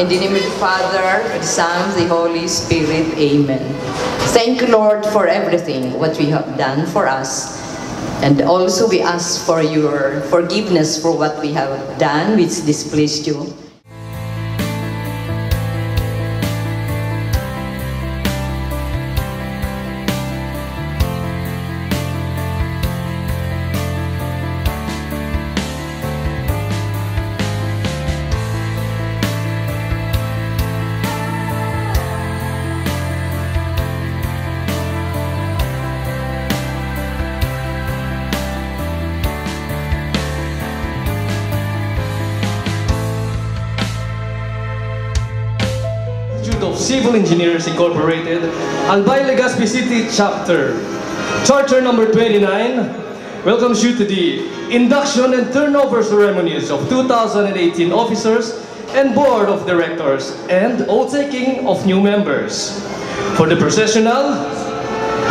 In the name of the Father, the Son, the Holy Spirit. Amen. Thank you, Lord, for everything, what you have done for us. And also we ask for your forgiveness for what we have done which displeased you. Of Civil Engineers Incorporated, Albay Legazpi City Chapter, Charter number 29, welcomes you to the induction and turnover ceremonies of 2018 officers and board of directors and oath-taking of new members. For the processional,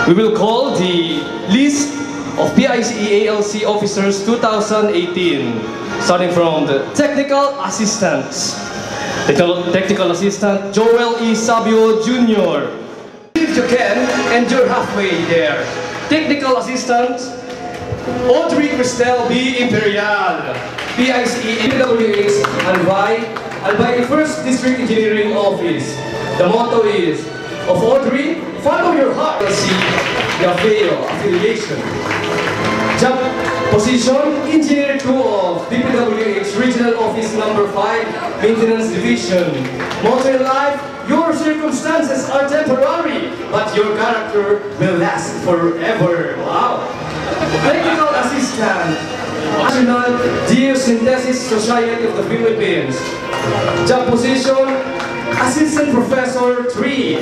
we will call the list of Pice-Alc officers 2018, starting from the technical assistants. Technical Assistant Joel E. Sabio Jr. If you can, and you're halfway there. Technical Assistant Audrey Cristel B. Imperial. PICE PWH Albay 1st District Engineering Office. The motto is, of Audrey, follow your heart. See the affiliation. Job position, Engineer 2 of DPWH Regional Office number 5, Maintenance Division. Motto in life, your circumstances are temporary, but your character will last forever. Wow! Technical Assistant, National Geosynthesis Society of the Philippines. Job position, Assistant Professor 3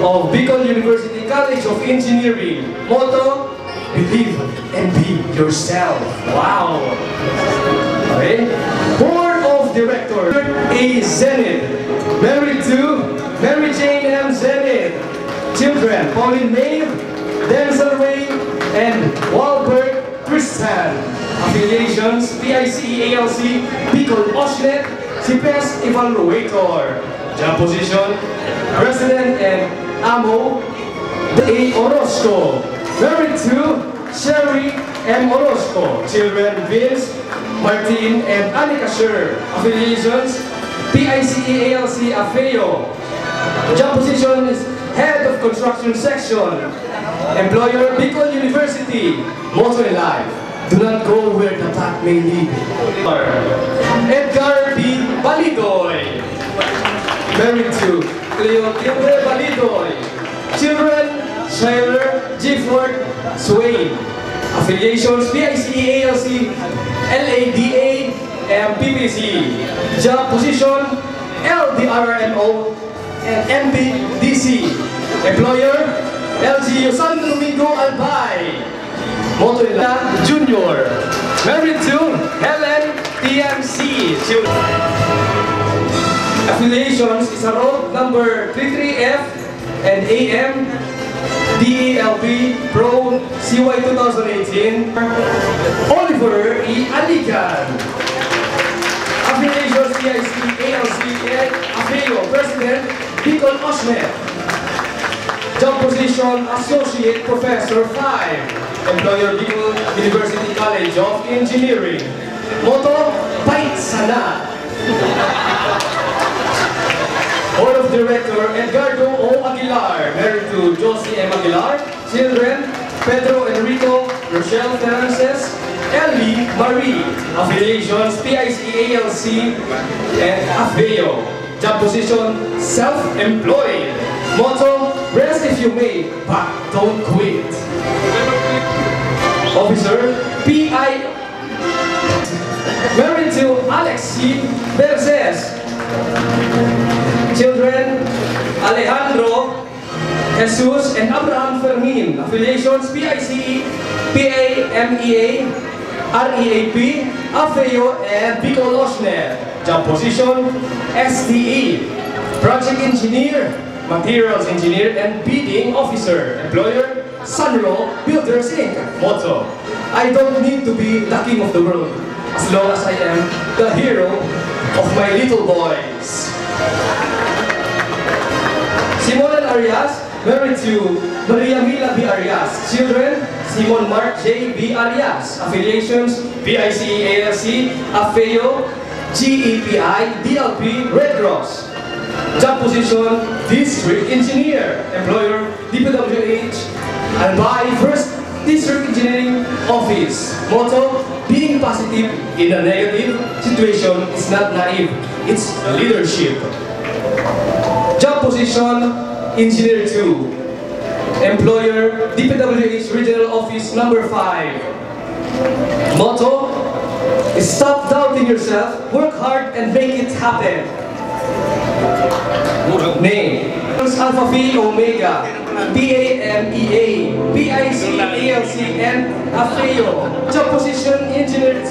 of Bicol University College of Engineering. Motto, believe and be yourself. Wow! Okay. Board of Directors. A. Zenith. Married to Mary Jane M. Zenith. Children, Pauline Maeve, Denzel Ray, and Walbert Tristan. Affiliations, PICE-ALC, Bicol Oshnet, CPES Evaluator. Job position, President and AMO, A. Orozco. Married to Sherry M. Orozco. Children, Vince, Martin, and Anika Sher. Affiliations, PICE-ALC Afeo. Job position is Head of Construction Section. Employer, Bicol University. Motto in life, do not go where the path may lead. Edgar B. Balidoy. Married to Cleotilde Balidoy. Children, Schuyler, Gifford, Swain. Affiliations, PICE-ALC, LADA, and PPC. Job position, LDRMO, and MBDC. Employer, LGU San Domingo Albay. Motto in life, Junior. Married to Helen TMC. Affiliations is a road number 33F and AM DELB Pro CY 2018. Oliver E. Aligan. Affiliations PICE-ALC and Afeo. President Bicol Oshnet. Job position Associate Professor 5. Employer Bicol University College of Engineering. Motto, Pait Sana. Board of Director, Edgardo O. Aguilar. Married to Josie M. Aguilar. Children, Pedro Enrico, Rochelle Frances, Ellie Marie. Affiliations, PICE-ALC and Afeo. Job position, self-employed. Motto, rest if you may, but don't quit. Officer, P.I. Married to Alex C. Berzes. Children, Alejandro, Jesus, and Abraham Fermin. Affiliations, PICE, PAMEA, REAP, Afeo, and Bicol Oshnet. Job position, STE. Project Engineer, Materials Engineer, and Bidding Officer. Employer, Sunro Builders Inc. Motto, I don't need to be the king of the world as long as I am the hero of my little boys. Simon and Arias, married to Maria Mila B. Arias. Children, Simon Mark J. B. Arias. Affiliations, Pice-Alc, Afeo, GEPI, DLP, Red Cross. Job position, District Engineer. Employer, DPWH, and by First District Engineering Office. Motto, being positive in a negative situation is not naive, it's leadership. Job position, Engineer 2. Employer, DPWH Regional Office number 5. Motto, stop doubting yourself, work hard and make it happen. Name, Alpha Phi Omega, PAMEA, PICALC, and Afeo. Job position, Engineer 2.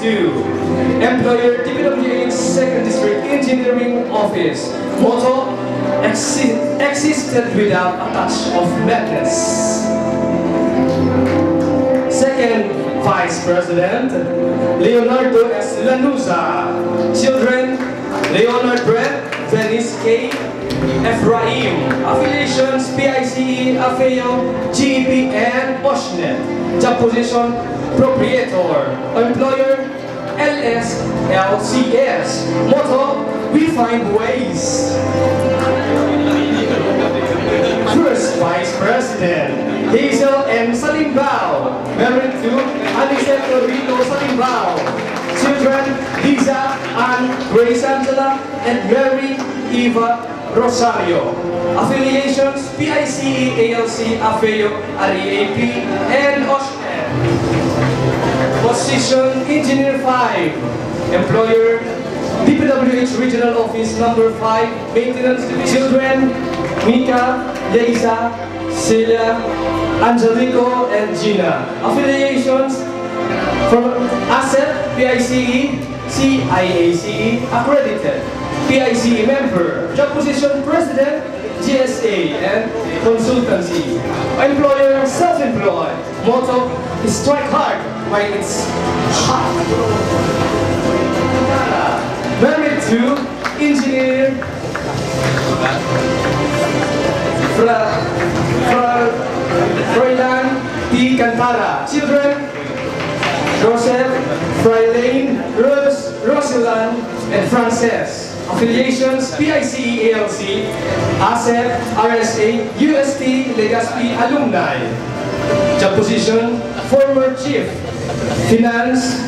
Employer, DPWH 2nd District Engineering Office. Motto, existed without a touch of madness. Second Vice President, Leonardo S. Lanuza. Children, Leonard Brett, Venice K. Ephraim. Affiliations, PICE, Afeo, GEP, and Oshnet. Job position, Proprietor. Employer, LSLCS. Motto, we find ways. First Vice President, Hazel M. Salimbao. Married to Aniceto Rico Salimbao. Children, Lisa Ann Grace Angela and Mary Eva Rosario. Affiliations, PICE, ALC, Afeo, REAP, and OSHN. Position, Engineer 5. Employer, DPWH Regional Office number 5, Maintenance Division. Children, Mika, Leisa, Celia, Angelico, and Gina. Affiliations, from ASEP, PICE, CIACE, accredited. PICE member. Job position, President, GSA, and consultancy. Employer, self-employed. Motto, strike hard while it's hot. Married to Engineer Froilan P. Cantara. Children, Joseph, Frylane, Rose, Roseland, and Frances. Affiliations, PICE, ALC, ASEP, RSA, UST, Legazpi alumni. Job position, former chief, finance,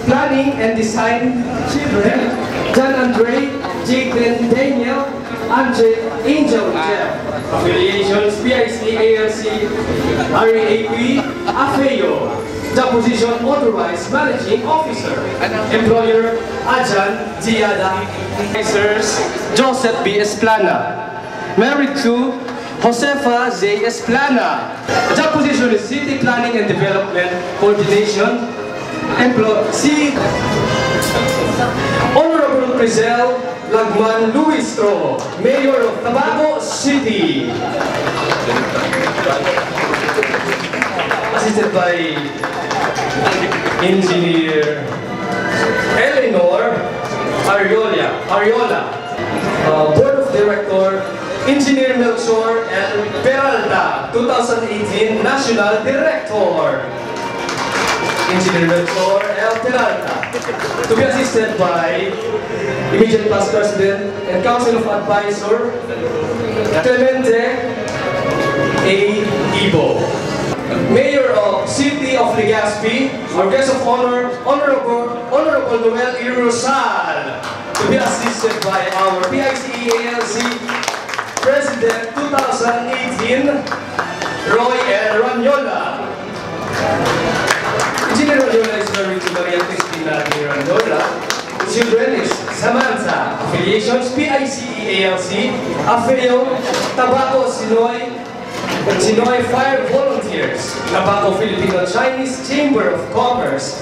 planning and design. Children, John Andre, Jake Daniel, Andre, Angel Jeff. Affiliations, PICE, ALC, REAP, Afeo. Job position, authorized managing officer. Employer, Ajan Giada. Advisors, Joseph B. Esplana. Married to Josefa Z. Esplana. Job position is City Planning and Development Coordination. C. Honorable Crizel Lagman Luistro, Mayor of Tabaco City. Assisted by Engineer Eleanor Ariola. Board of Director, Engineer Melchor L. Peralta, 2018 National Director. Engineer Melchor L. Peralta. To be assisted by immediate past President and Council of Advisor, Clemente A. Ibo. Mayor of City of Legazpi, our guest of honor, Honorable Noel Irosal, to be assisted by our PICE ALC President 2018, Roy L. Ranyola. Engineer Ranyola is married to Maria Cristina de Ranyola. Children is Samantha. Affiliations, PICE ALC, Afeo, Tabaco, Sinoy Fire Volunteers, Tabaco Filipino Chinese Chamber of Commerce.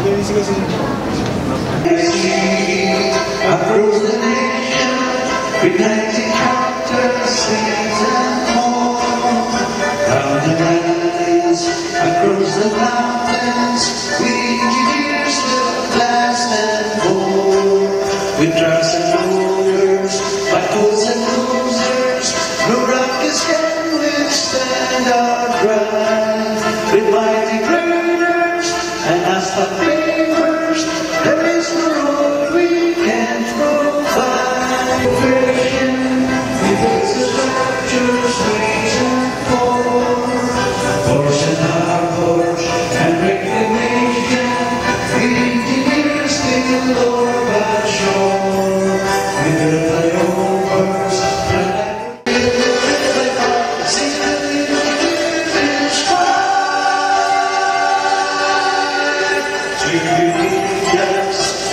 Across the nation, with 90 chapters, saints and more. Down the valleys, across the mountains, we engineers will blast and bore. With trucks and rollers, backhoes and losers, no rockets can withstand our grind. With mighty graders and asphalt pavers, there is no road we can't provide. Vision, we build the structures, ways and force and harbors, and reclamation. We engineers still over by shore. We build flyovers,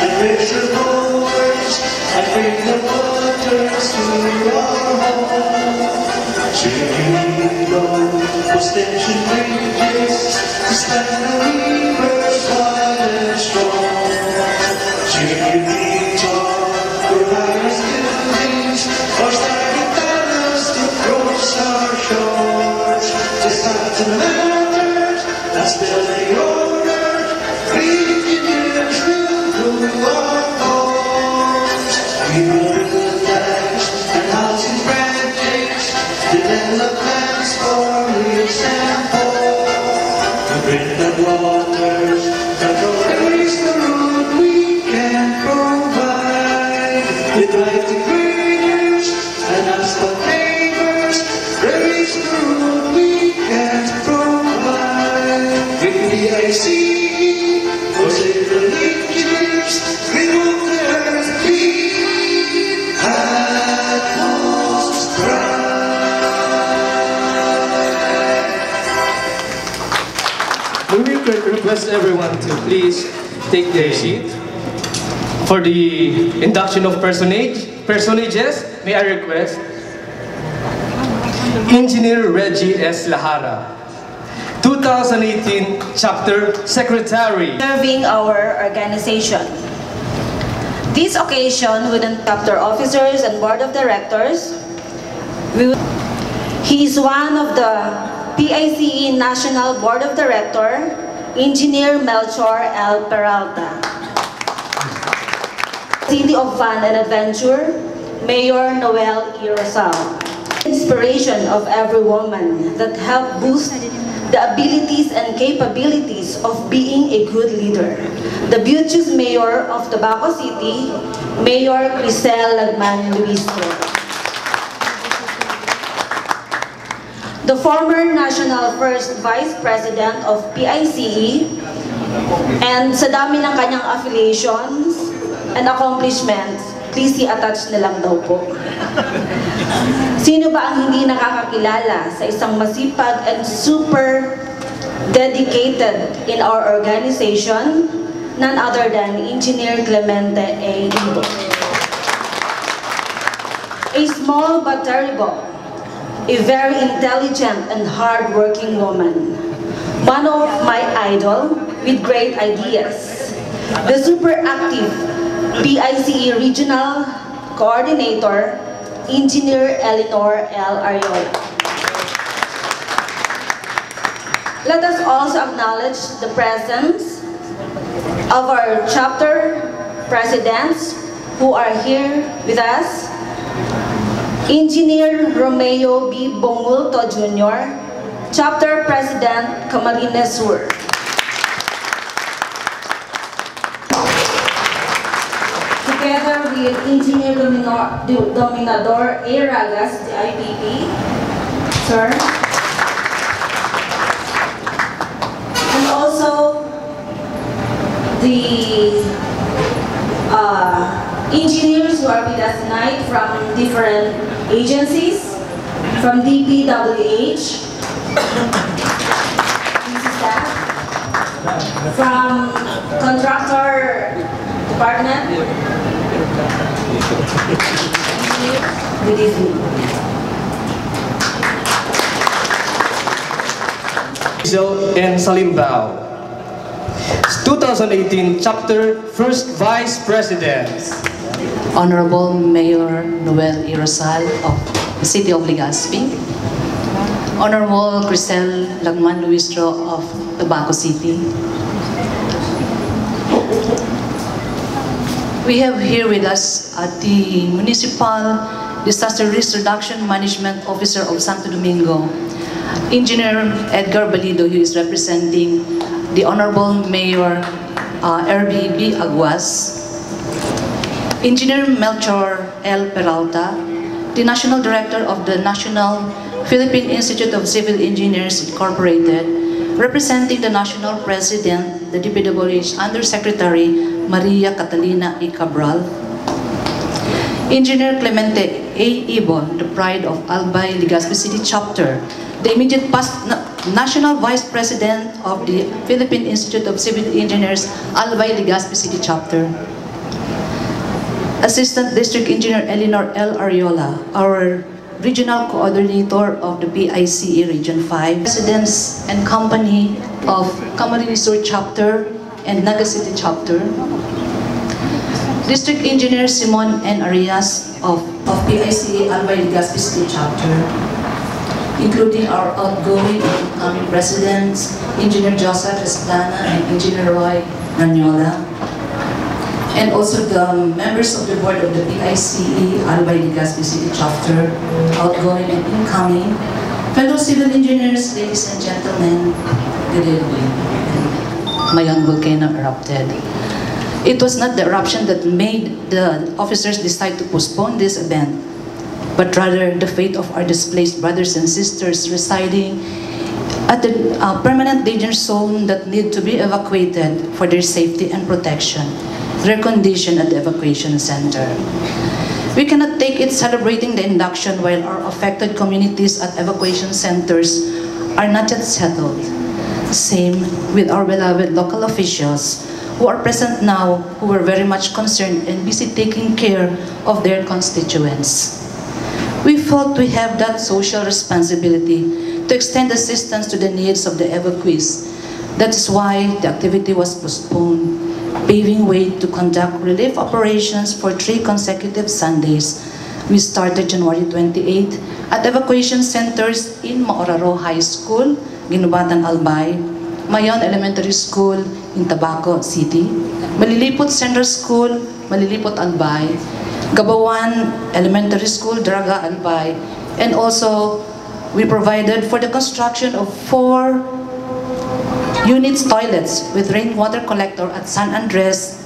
and pressure motors, and bring the waters to our home. Post-tension bridges to stand the rivers wide and strong. For higher buildings, or starting tunnels to cross our shores. Just not to matters, that's building orders. We engineers will do our homes. We will build dikes and housing branches, developments for rich and poor. To bring the waters, control is the road we can provide. With mighty graders and asphalt pavers, there is the road we can provide. With PICE, for civil engineers, we move the earth clean at most We will request everyone to please take their seat. For the induction of personages, may I request Engineer Reggie S. Lahara, 2018 Chapter Secretary. Serving our organization. This occasion with the chapter officers and board of directors, he is one of the PICE National Board of Directors, Engineer Melchor L. Peralta. City of Fun and Adventure, Mayor Noel E. Rosal. Inspiration of every woman that help boost the abilities and capabilities of being a good leader. The beauteous Mayor of Tabaco City, Mayor Crisel Lagman Luisco. The former National First Vice President of PICE, and sa dami ng kanyang affiliations and accomplishments, please i-attach na lang daw po. Sino ba ang hindi nakakakilala sa isang masipag and super dedicated in our organization, none other than Engineer Clemente A. Ibo. A small but terrible, a very intelligent and hard-working woman. One of my idol with great ideas. The super active PICE Regional Coordinator, Engineer Eleanor L. Ariola. Let us also acknowledge the presence of our chapter presidents who are here with us. Engineer Romeo B. Bongulto Jr., Chapter President, Camarines Sur. Together with Engineer Dominador A. Ragas, the IPP, sir. And also the engineers who are with us tonight from different agencies, from DPWH, this is that, from contractor department, good evening. And Salimbao. 2018 Chapter First Vice President. Honorable Mayor Noel Irosal of the City of Legazpi, Honorable Crisel Lagman Luistro of Tabaco City. We have here with us the Municipal Disaster Risk Reduction Management Officer of Santo Domingo, Engineer Edgar Balido, who is representing the Honorable Mayor RBB Aguas, Engineer Melchor L. Peralta, the National Director of the National Philippine Institute of Civil Engineers Incorporated, representing the National President, the DPWH Undersecretary Maria Catalina E. Cabral, Engineer Clemente A. Ibon, the Pride of Albay Legazpi City Chapter, the immediate past National Vice President of the Philippine Institute of Civil Engineers Albay Legazpi City Chapter, Assistant District Engineer Eleanor L. Ariola, our Regional Coordinator of the PICE Region 5, Presidents and Company of Camarines Sur Chapter and Naga City Chapter, District Engineer Simon N. Arias of PICE Albay Legazpi City Chapter, including our outgoing and incoming Presidents, Engineer Joseph Esplana and Engineer Roy Ranyola, and also the members of the board of the PICE Albay Legazpi City Chapter, outgoing and incoming, fellow civil engineers, ladies and gentlemen, good evening. Mayon volcano erupted. It was not the eruption that made the officers decide to postpone this event, but rather the fate of our displaced brothers and sisters residing at the permanent danger zone that need to be evacuated for their safety and protection, their condition at the evacuation center. We cannot take it celebrating the induction while our affected communities at evacuation centers are not yet settled. Same with our beloved local officials who are present now, who were very much concerned and busy taking care of their constituents. We felt we have that social responsibility to extend assistance to the needs of the evacuees. That is why the activity was postponed, paving way to conduct relief operations for 3 consecutive Sundays. We started January 28 at evacuation centers in Maoraro High School, Ginubatan Albay, Mayon Elementary School in Tabaco City, Malilipot Central School, Malilipot Albay, Gabawan Elementary School, Daraga Albay, and also we provided for the construction of 4 units toilets with rainwater collector at San Andres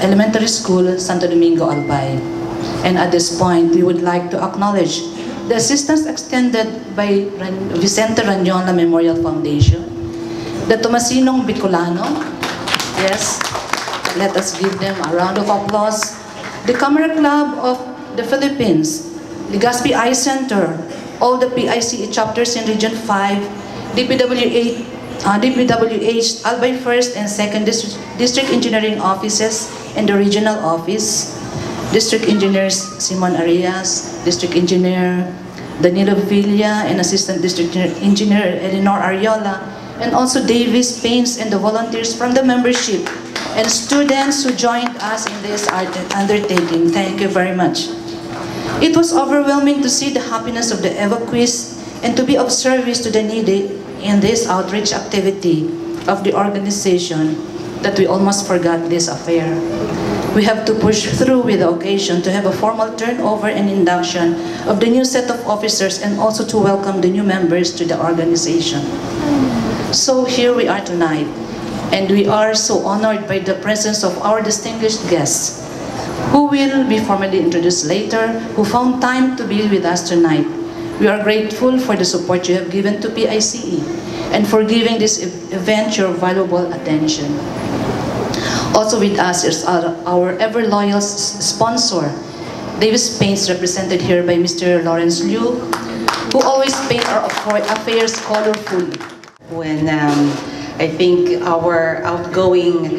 Elementary School, Santo Domingo, Albay. And at this point, we would like to acknowledge the assistance extended by Vicente Ranyola Memorial Foundation, the Tomasinong Bicolano, yes, let us give them a round of applause, the Camera Club of the Philippines, Legazpi Eye Center, all the PICE chapters in Region 5, DPWH, Albay 1st and 2nd District Engineering Offices and the Regional Office, District Engineers Simon Arias, District Engineer Danilo Villa, and Assistant District Engineer Eleanor Ariola, and also Davis Paints and the volunteers from the membership and students who joined us in this undertaking. Thank you very much. It was overwhelming to see the happiness of the evacuees and to be of service to the needy in this outreach activity of the organization that we almost forgot this affair. We have to push through with the occasion to have a formal turnover and induction of the new set of officers and also to welcome the new members to the organization. So here we are tonight, and we are so honored by the presence of our distinguished guests, who will be formally introduced later, who found time to be with us tonight. We are grateful for the support you have given to PICE and for giving this event your valuable attention. Also with us is our ever-loyal sponsor, Davis Paints, represented here by Mr. Lawrence Liu, who always paint our affairs colorfully. When I think our outgoing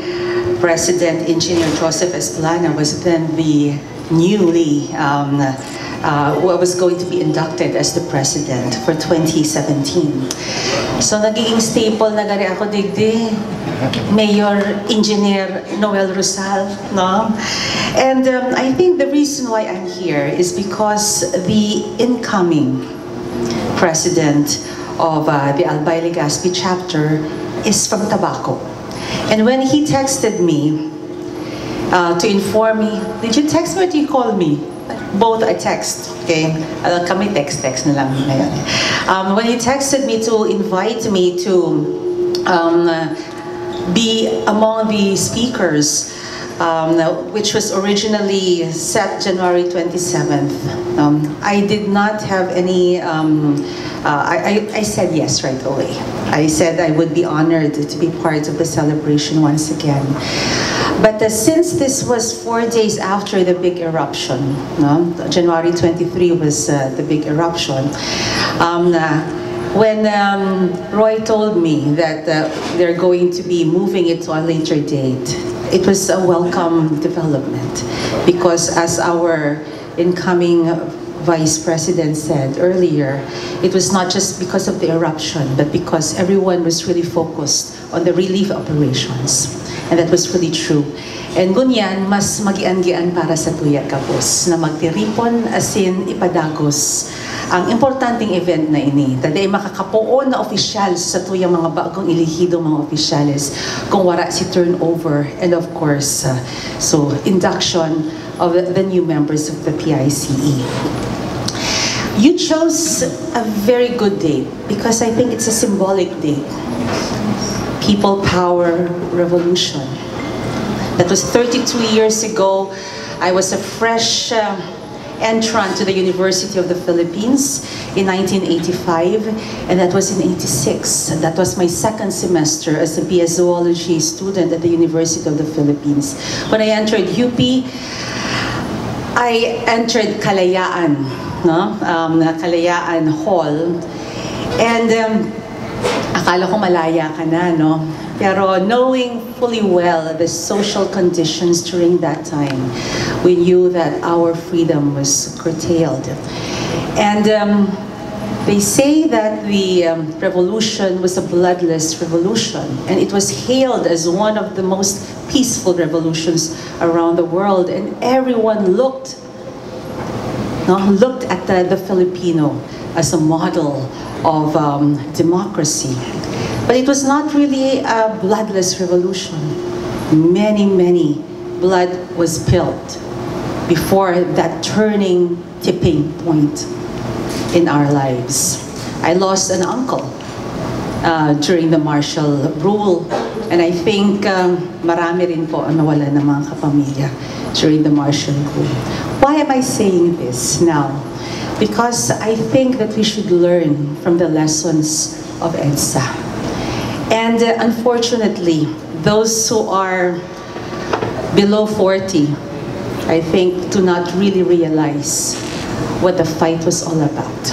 President, Engineer Joseph Esplana, was then the newly was going to be inducted as the president for 2017. So naging staple na gari ako digdi, Mayor Engineer Noel Rosal, no? And I think the reason why I'm here is because the incoming president of the Albay Legazpi chapter is from Tabaco. And when he texted me to inform me, did you text me or did you call me? Both I text, okay? Kami text na lang ngayon. When he texted me to invite me to be among the speakers, which was originally set January 27th, I did not have any, I said yes right away. I said I would be honored to be part of the celebration once again. But since this was 4 days after the big eruption, no? January 23 was the big eruption, when Roy told me that they're going to be moving it to a later date, it was a welcome development, because as our incoming Vice President said earlier, it was not just because of the eruption, but because everyone was really focused on the relief operations. And that was really true. And gunyan, mas magian-gian para sa tuya kapos, na magtiripon asin ipadagos ang importanteng event na ini. Taday makakapuon na opisyals sa tuyang mga bagong ilihido mga opisyales kung wara si turnover, and of course, so induction of the new members of the PICE. You chose a very good date because I think it's a symbolic date. People Power Revolution. That was 32 years ago. I was a fresh entrant to the University of the Philippines in 1985, and that was in 86. And that was my second semester as a BS Zoology student at the University of the Philippines. When I entered UP, I entered Kalayaan, no? Kalayaan Hall, and akala ko malaya ka na, no? Pero knowing fully well the social conditions during that time, we knew that our freedom was curtailed. And they say that the revolution was a bloodless revolution, and it was hailed as one of the most peaceful revolutions around the world, and everyone looked at the Filipino as a model of democracy. But it was not really a bloodless revolution. Many blood was spilled before that tipping point in our lives. I lost an uncle during the martial rule, and I think marami rin po ang nawala ng mga kapamilya during the martial rule. Why am I saying this now? Because I think that we should learn from the lessons of EDSA. And unfortunately, those who are below 40, I think, do not really realize what the fight was all about.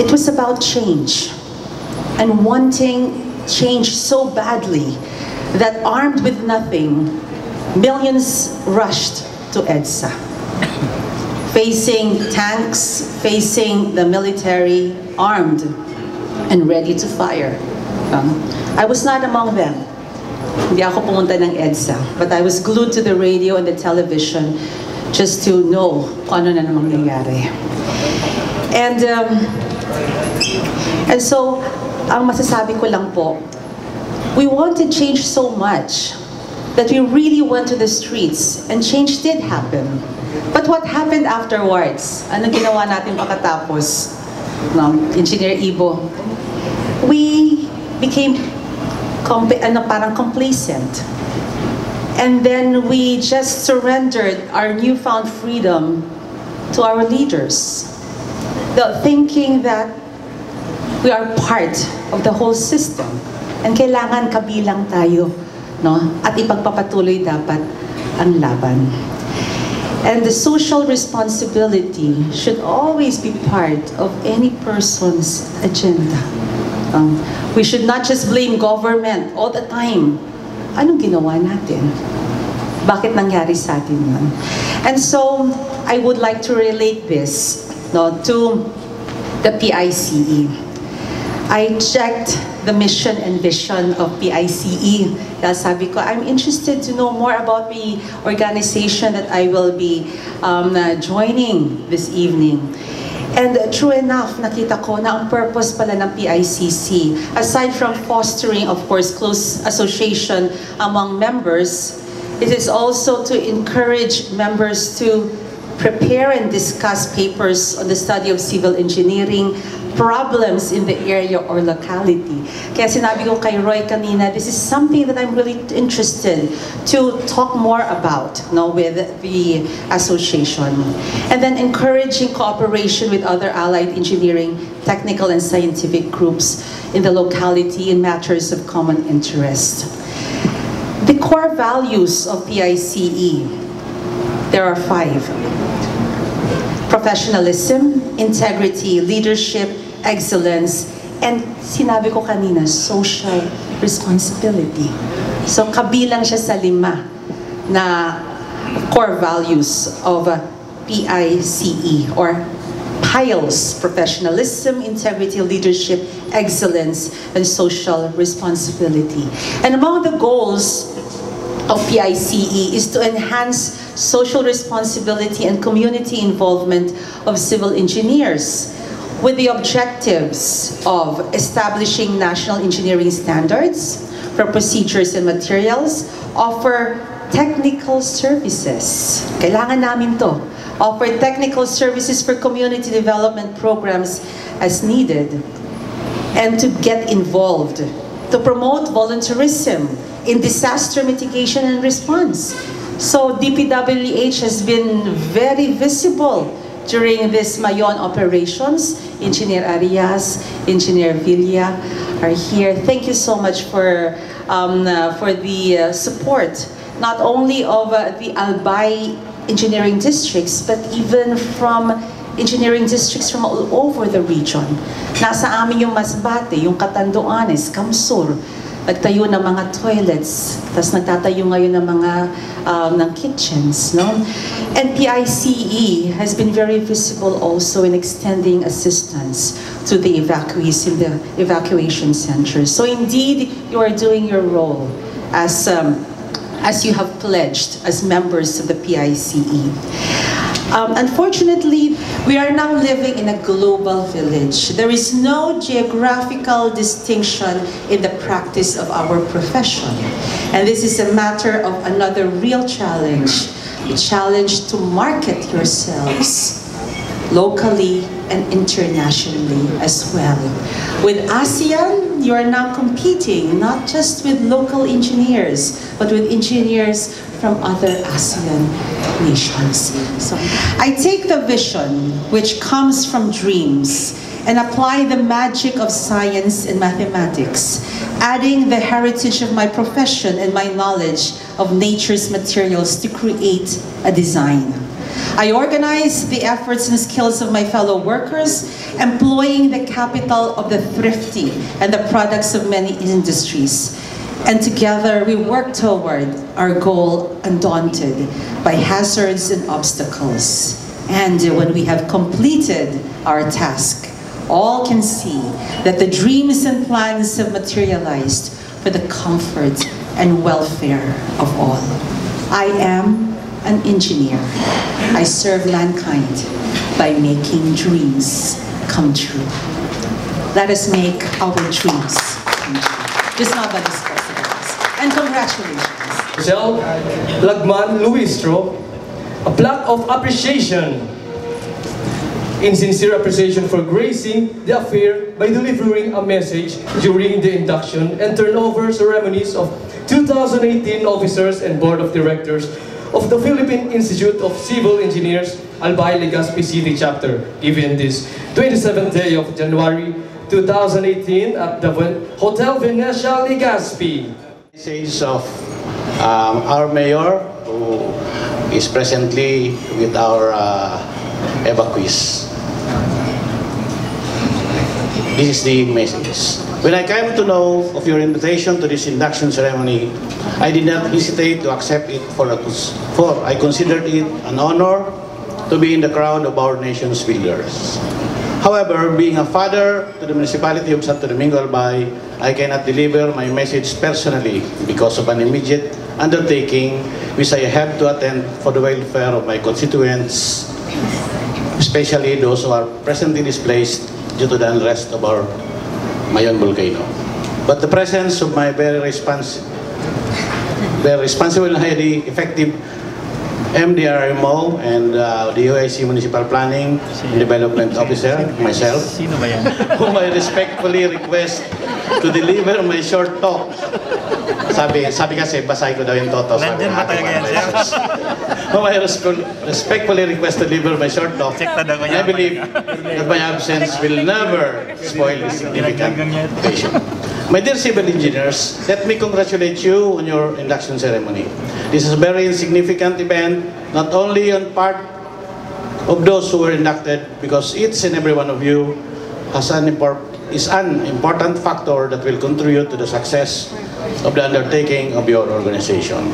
It was about change, and wanting change so badly that, armed with nothing, millions rushed to EDSA. Facing tanks, facing the military, armed and ready to fire. I was not among them. Hindi ako pumunta ng EDSA, but I was glued to the radio and the television just to know kung ano na namang nangyari. And so, ang masasabi ko lang po, we wanted change so much that we really went to the streets, and change did happen. But what happened afterwards? Anong ginawa natin pagkatapos? Engineer Ibo? We became parang complacent. And then we just surrendered our newfound freedom to our leaders, thinking that we are part of the whole system. And kailangan kabilang tayo, no? At ipagpapatuloy dapat ang laban. And the social responsibility should always be part of any person's agenda. We should not just blame government all the time. Anong ginawa natin? Bakit nangyari sa atin yun? And so, I would like to relate this to the PICE. I checked the mission and vision of PICE. Dahil sabi ko, I'm interested to know more about the organization that I will be joining this evening. And true enough, nakita ko na ang purpose pala ng PICC, aside from fostering, of course, close association among members, it is also to encourage members to prepare and discuss papers on the study of civil engineering, problems in the area or locality. Kaya sinabi ko kay Roy kanina, this is something that I'm really interested to talk more about with the association. And then encouraging cooperation with other allied engineering, technical and scientific groups in the locality in matters of common interest. The core values of PICE, there are 5. Professionalism, integrity, leadership, excellence, and sinabi ko kanina, social responsibility. So kabilang siya sa 5 na core values of PICE or PILES, professionalism, integrity, leadership, excellence, and social responsibility. And among the goals of PICE is to enhance social responsibility and community involvement of civil engineers with the objectives of establishing national engineering standards for procedures and materials, offer technical services. Kailangan namin to. Offer technical services for community development programs as needed, and to get involved, to promote volunteerism in disaster mitigation and response. So DPWH has been very visible during this Mayon operations. Engineer Arias, Engineer Villa are here. Thank you so much for the support, not only of the Albay engineering districts, but even from engineering districts from all over the region. Nasa amin yung Masbate, yung Catanduanes, Kamsur, nagtayo ng mga toilets, tapos nagtatayo ngayon ng mga ng kitchens, no? And PICE has been very visible also in extending assistance to the evacuees in the evacuation centers. So indeed, you are doing your role as you have pledged as members of the PICE. Unfortunately, we are now living in a global village. There is no geographical distinction in the practice of our profession. And this is a matter of another real challenge, the challenge to market yourselves locally and internationally as well. With ASEAN, you are now competing not just with local engineers, but with engineers from other ASEAN nations. So I take the vision which comes from dreams and apply the magic of science and mathematics, adding the heritage of my profession and my knowledge of nature's materials to create a design. I organize the efforts and skills of my fellow workers, employing the capital of the thrifty and the products of many industries. And together we work toward our goal undaunted by hazards and obstacles. And when we have completed our task, all can see that the dreams and plans have materialized for the comfort and welfare of all. I am an engineer. I serve mankind by making dreams come true. Let us make our dreams come true. Just not by this president. And congratulations. Michelle Lagman Luistro, a plaque of appreciation in sincere appreciation for gracing the affair by delivering a message during the induction and turnover ceremonies of 2018 officers and board of directors of the Philippine Institute of Civil Engineers, Albay, Legazpi City Chapter, given this 27th day of January 2018 at the Hotel Venetia, Legazpi. Message of our mayor, who is presently with our evacuees. This is the message. When I came to know of your invitation to this induction ceremony, I did not hesitate to accept it, for I considered it an honor to be in the crowd of our nation's builders. However, being a father to the municipality of Santo Domingo Albay, I cannot deliver my message personally because of an immediate undertaking which I have to attend for the welfare of my constituents, especially those who are presently displaced due to the unrest of our Mayon volcano. But the presence of my very responsible and highly effective MDRMO and the UIC Municipal Planning and Development Officer, myself, whom I respectfully request to deliver my short talk. Sabi kasi, basahin ko daw yung toto. Nandiyan ba talaga yan, sir? Whom I respectfully request to deliver my short talk. I believe that my absence will never spoil this significant occasion. My dear civil engineers, let me congratulate you on your induction ceremony. This is a very significant event, not only on part of those who were inducted, because each and every one of you is an important factor that will contribute to the success of the undertaking of your organization.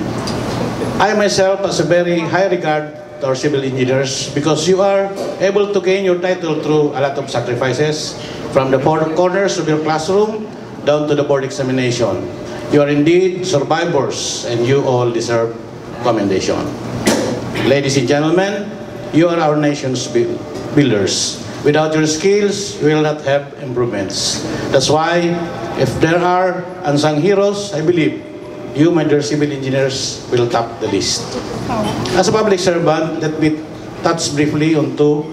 I myself has a very high regard to our civil engineers because you are able to gain your title through a lot of sacrifices, from the four corners of your classroom down to the board examination. You are indeed survivors, and you all deserve commendation. Ladies and gentlemen, you are our nation's builders. Without your skills, we will not have improvements. That's why, if there are unsung heroes, I believe you, my dear civil engineers, will top the list. As a public servant, let me touch briefly on two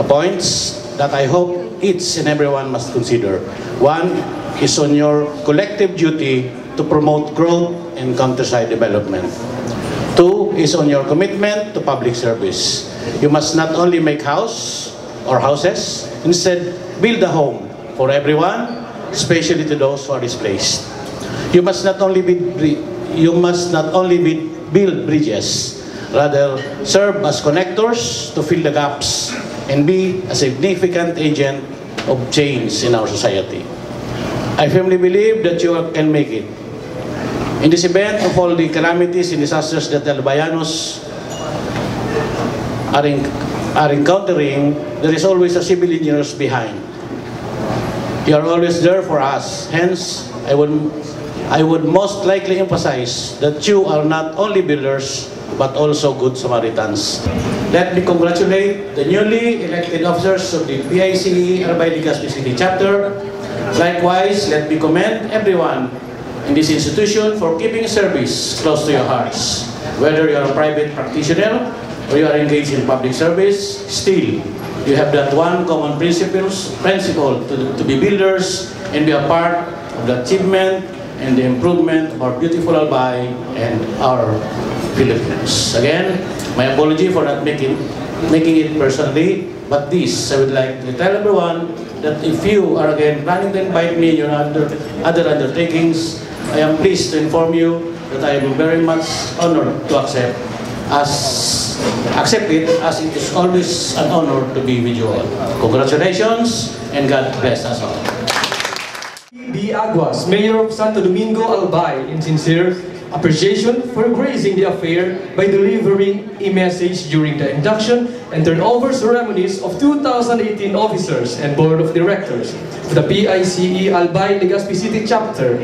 points that I hope each and everyone must consider. One is on your collective duty to promote growth and countryside development. Two is on your commitment to public service. You must not only make houses, instead build a home for everyone, especially to those who are displaced. You must not only build bridges, rather serve as connectors to fill the gaps and be a significant agent of change in our society. I firmly believe that you can make it. In this event of all the calamities and disasters that the Albayanos are encountering, there is always a civil engineers behind. You are always there for us. Hence, I would most likely emphasize that you are not only builders, but also good Samaritans. Let me congratulate the newly elected officers of the PICE Albay Legazpi City Chapter. Likewise, let me commend everyone in this institution for keeping service close to your hearts. Whether you are a private practitioner or you are engaged in public service, still, you have that one common principle to be builders and be a part of the achievement and the improvement of our beautiful Albay and our Philippines. Again, my apology for not making it personally, but this, I would like to tell everyone that if you are again planning to invite me in your other undertakings, I am pleased to inform you that I am very much honored to accept it, as it is always an honor to be with you all. Congratulations, and God bless us all. B. Aguas, Mayor of Santo Domingo Albay, in sincere appreciation for gracing the affair by delivering a message during the induction and turnover ceremonies of 2018 officers and Board of Directors of the PICE Albay Legazpi City Chapter,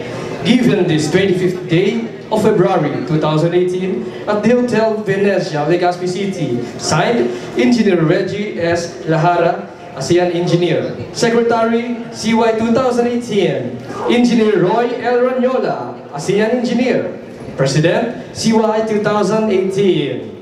given this 25th day of February 2018 at the Hotel Venezia, Legazpi City. Signed, Engineer Reggie S. Lahara, ASEAN Engineer. Secretary, CY 2018, Engineer Roy L. Ranyola, ASEAN Engineer. President, CY 2018.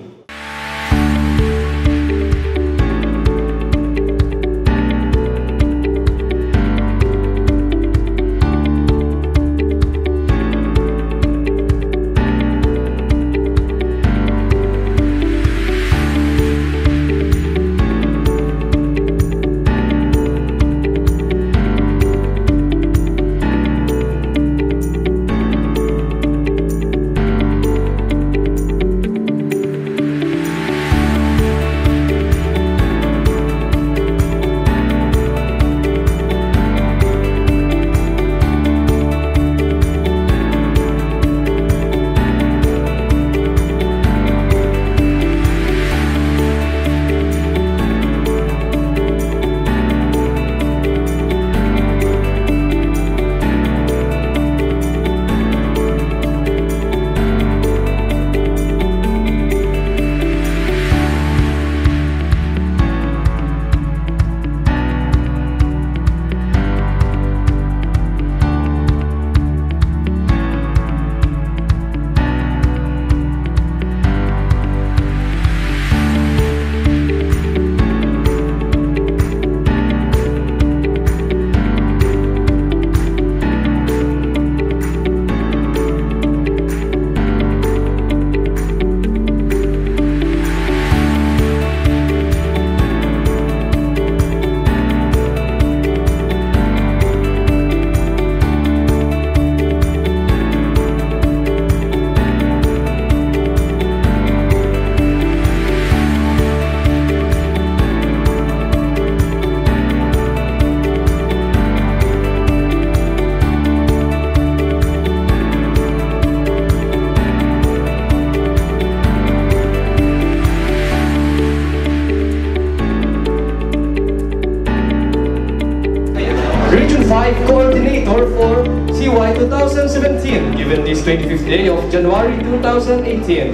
2017, given this 25th day of January 2018,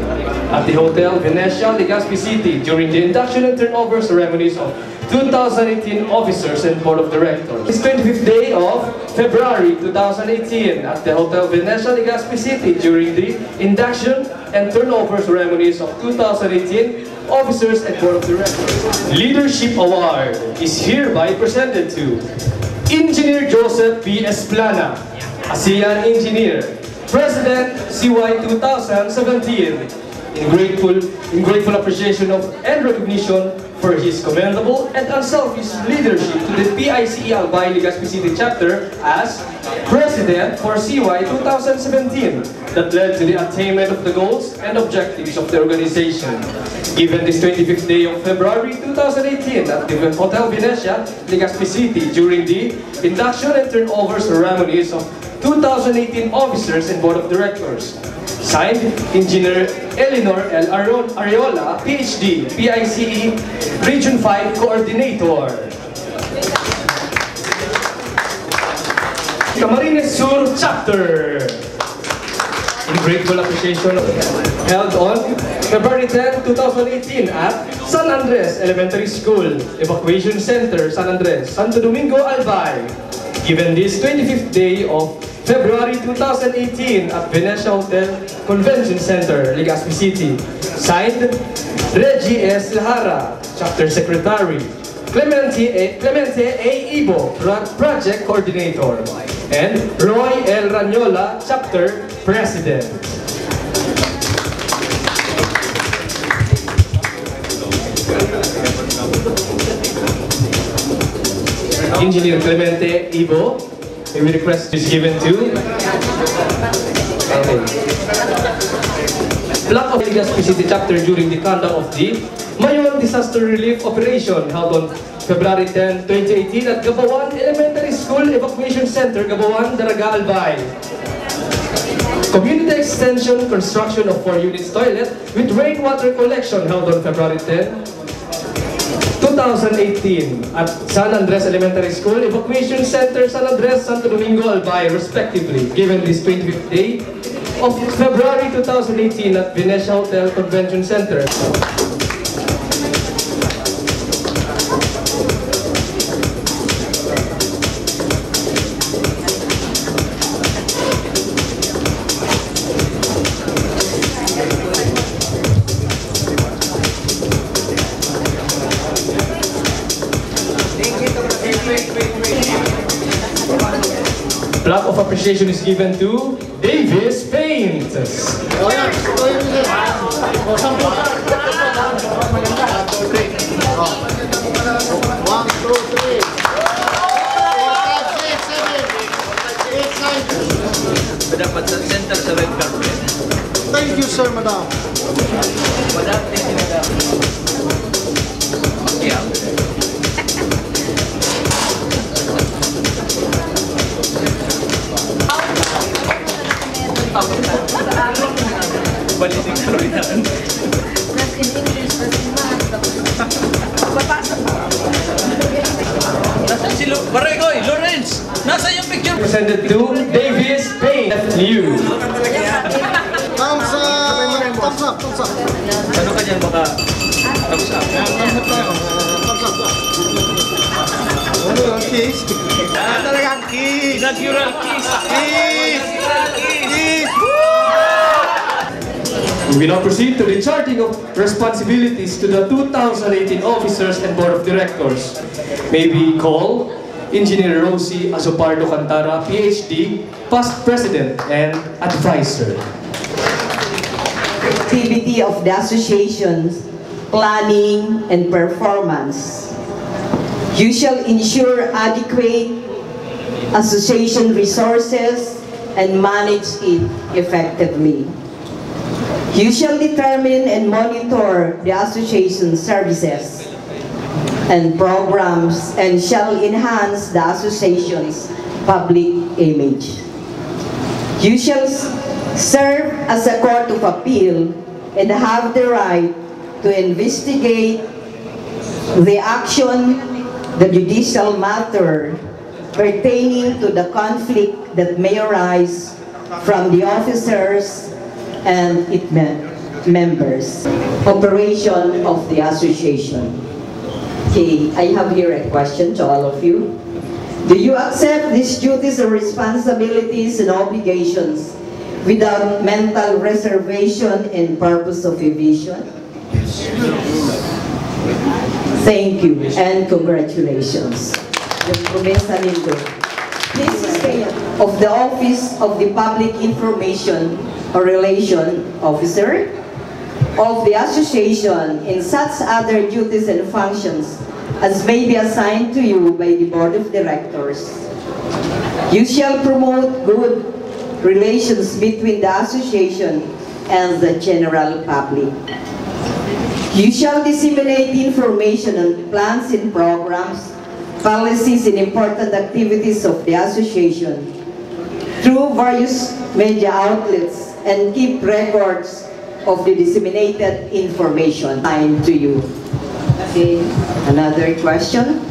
at the Hotel Venetia, Legazpi City, during the induction and turnover ceremonies of 2018 officers and board of directors. This 25th day of February 2018, at the Hotel Venetia, Legazpi City, during the induction and turnover ceremonies of 2018 officers and board of directors. Leadership Award is hereby presented to Engineer Joseph P. Esplana, ASEAN Engineer, President CY 2017, in grateful appreciation of and recognition for his commendable and unselfish leadership to the Pice-Alc Legazpi City chapter as President for CY 2017 that led to the attainment of the goals and objectives of the organization. Given this 25th day of February 2018 at the Hotel Venetia, Legazpi City during the induction and turnover ceremonies of 2018 officers and board of directors. Signed, Engineer Eleanor L. Ariola, PhD, PICE Region 5 Coordinator. Camarines Sur Chapter. In grateful appreciation held on February 10, 2018 at San Andres Elementary School, Evacuation Center, San Andres, Santo Domingo, Albay. Given this 25th day of February 2018 at Venetia Hotel Convention Center, Legazpi City. Signed, Reggie S. Lahara, Chapter Secretary. Clemente A. Ibo, Project Coordinator. And Roy L. Ranyola, Chapter President. Engineer Clemente Ibo, a request is given to Block of Legazpi City Chapter during the conduct of the Mayon Disaster Relief Operation held on February 10, 2018 at Gabawan Elementary School Evacuation Center, Gabawan, Daraga, Albay. Community Extension construction of 4 units toilet with rainwater collection held on February 10, 2018 at San Andres Elementary School Evacuation Center, San Andres, Santo Domingo, Albay, respectively, given this 25th day of February 2018 at Venetia Hotel Convention Center. Plaque of appreciation is given to Davis Paint. Dapat sa center sa red carpet. Thank you, sir, madam. Madam, thank you, madam. Yeah. Balitin ka rin natin. Nasaan si Baregoy, Lawrence? Nasa yung picture? Presented to Davis Paint. You. Thumbs up! Thumbs up! Thumbs up! Ano ka dyan baka thumbs up? Thumbs up tayo. Thumbs up. Ano yung kiss? Talagang kiss! Inaugural kiss! Kiss! Kiss! We now proceed to the charting of responsibilities to the 2018 officers and board of directors. May we call Engineer Rosie Azopardo Cantara, PhD, past president and advisor. Activity of the association's planning and performance. You shall ensure adequate association resources and manage it effectively. You shall determine and monitor the association's services and programs and shall enhance the association's public image. You shall serve as a court of appeal and have the right to investigate the action, the judicial matter pertaining to the conflict that may arise from the officers and its members. Operation of the association. Okay, I have here a question to all of you. Do you accept these duties and responsibilities and obligations without mental reservation and purpose of evasion? Thank you and congratulations. This is of the Office of the Public Information or Relation Officer of the association in such other duties and functions as may be assigned to you by the Board of Directors. You shall promote good relations between the association and the general public. You shall disseminate information on plans and programs, policies and important activities of the association through various media outlets and keep records of the disseminated information assigned to you. Okay, another question.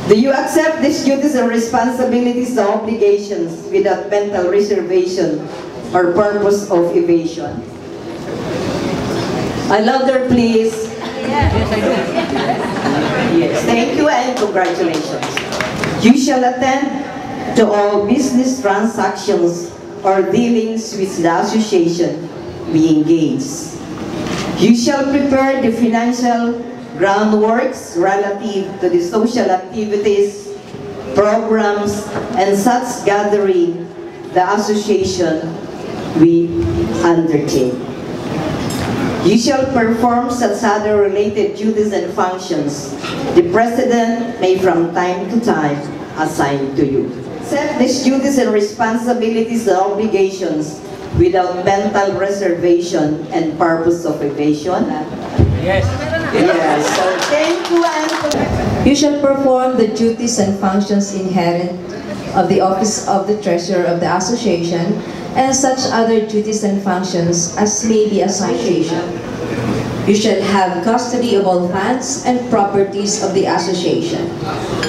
Do you accept these duties and responsibilities and obligations without mental reservation or purpose of evasion? Louder, please. Yes, I do. Yes, thank you and congratulations. You shall attend to all business transactions or dealings with the association we engage. You shall prepare the financial groundworks relative to the social activities, programs, and such gathering the association we undertake. You shall perform such other related duties and functions the President may from time to time assign to you. Accept these duties and responsibilities and obligations without mental reservation and purpose of evasion? Yes. Yes. So thank you and You shall perform the duties and functions inherent of the Office of the Treasurer of the Association and such other duties and functions as may be assigned to you. You shall have custody of all funds and properties of the association.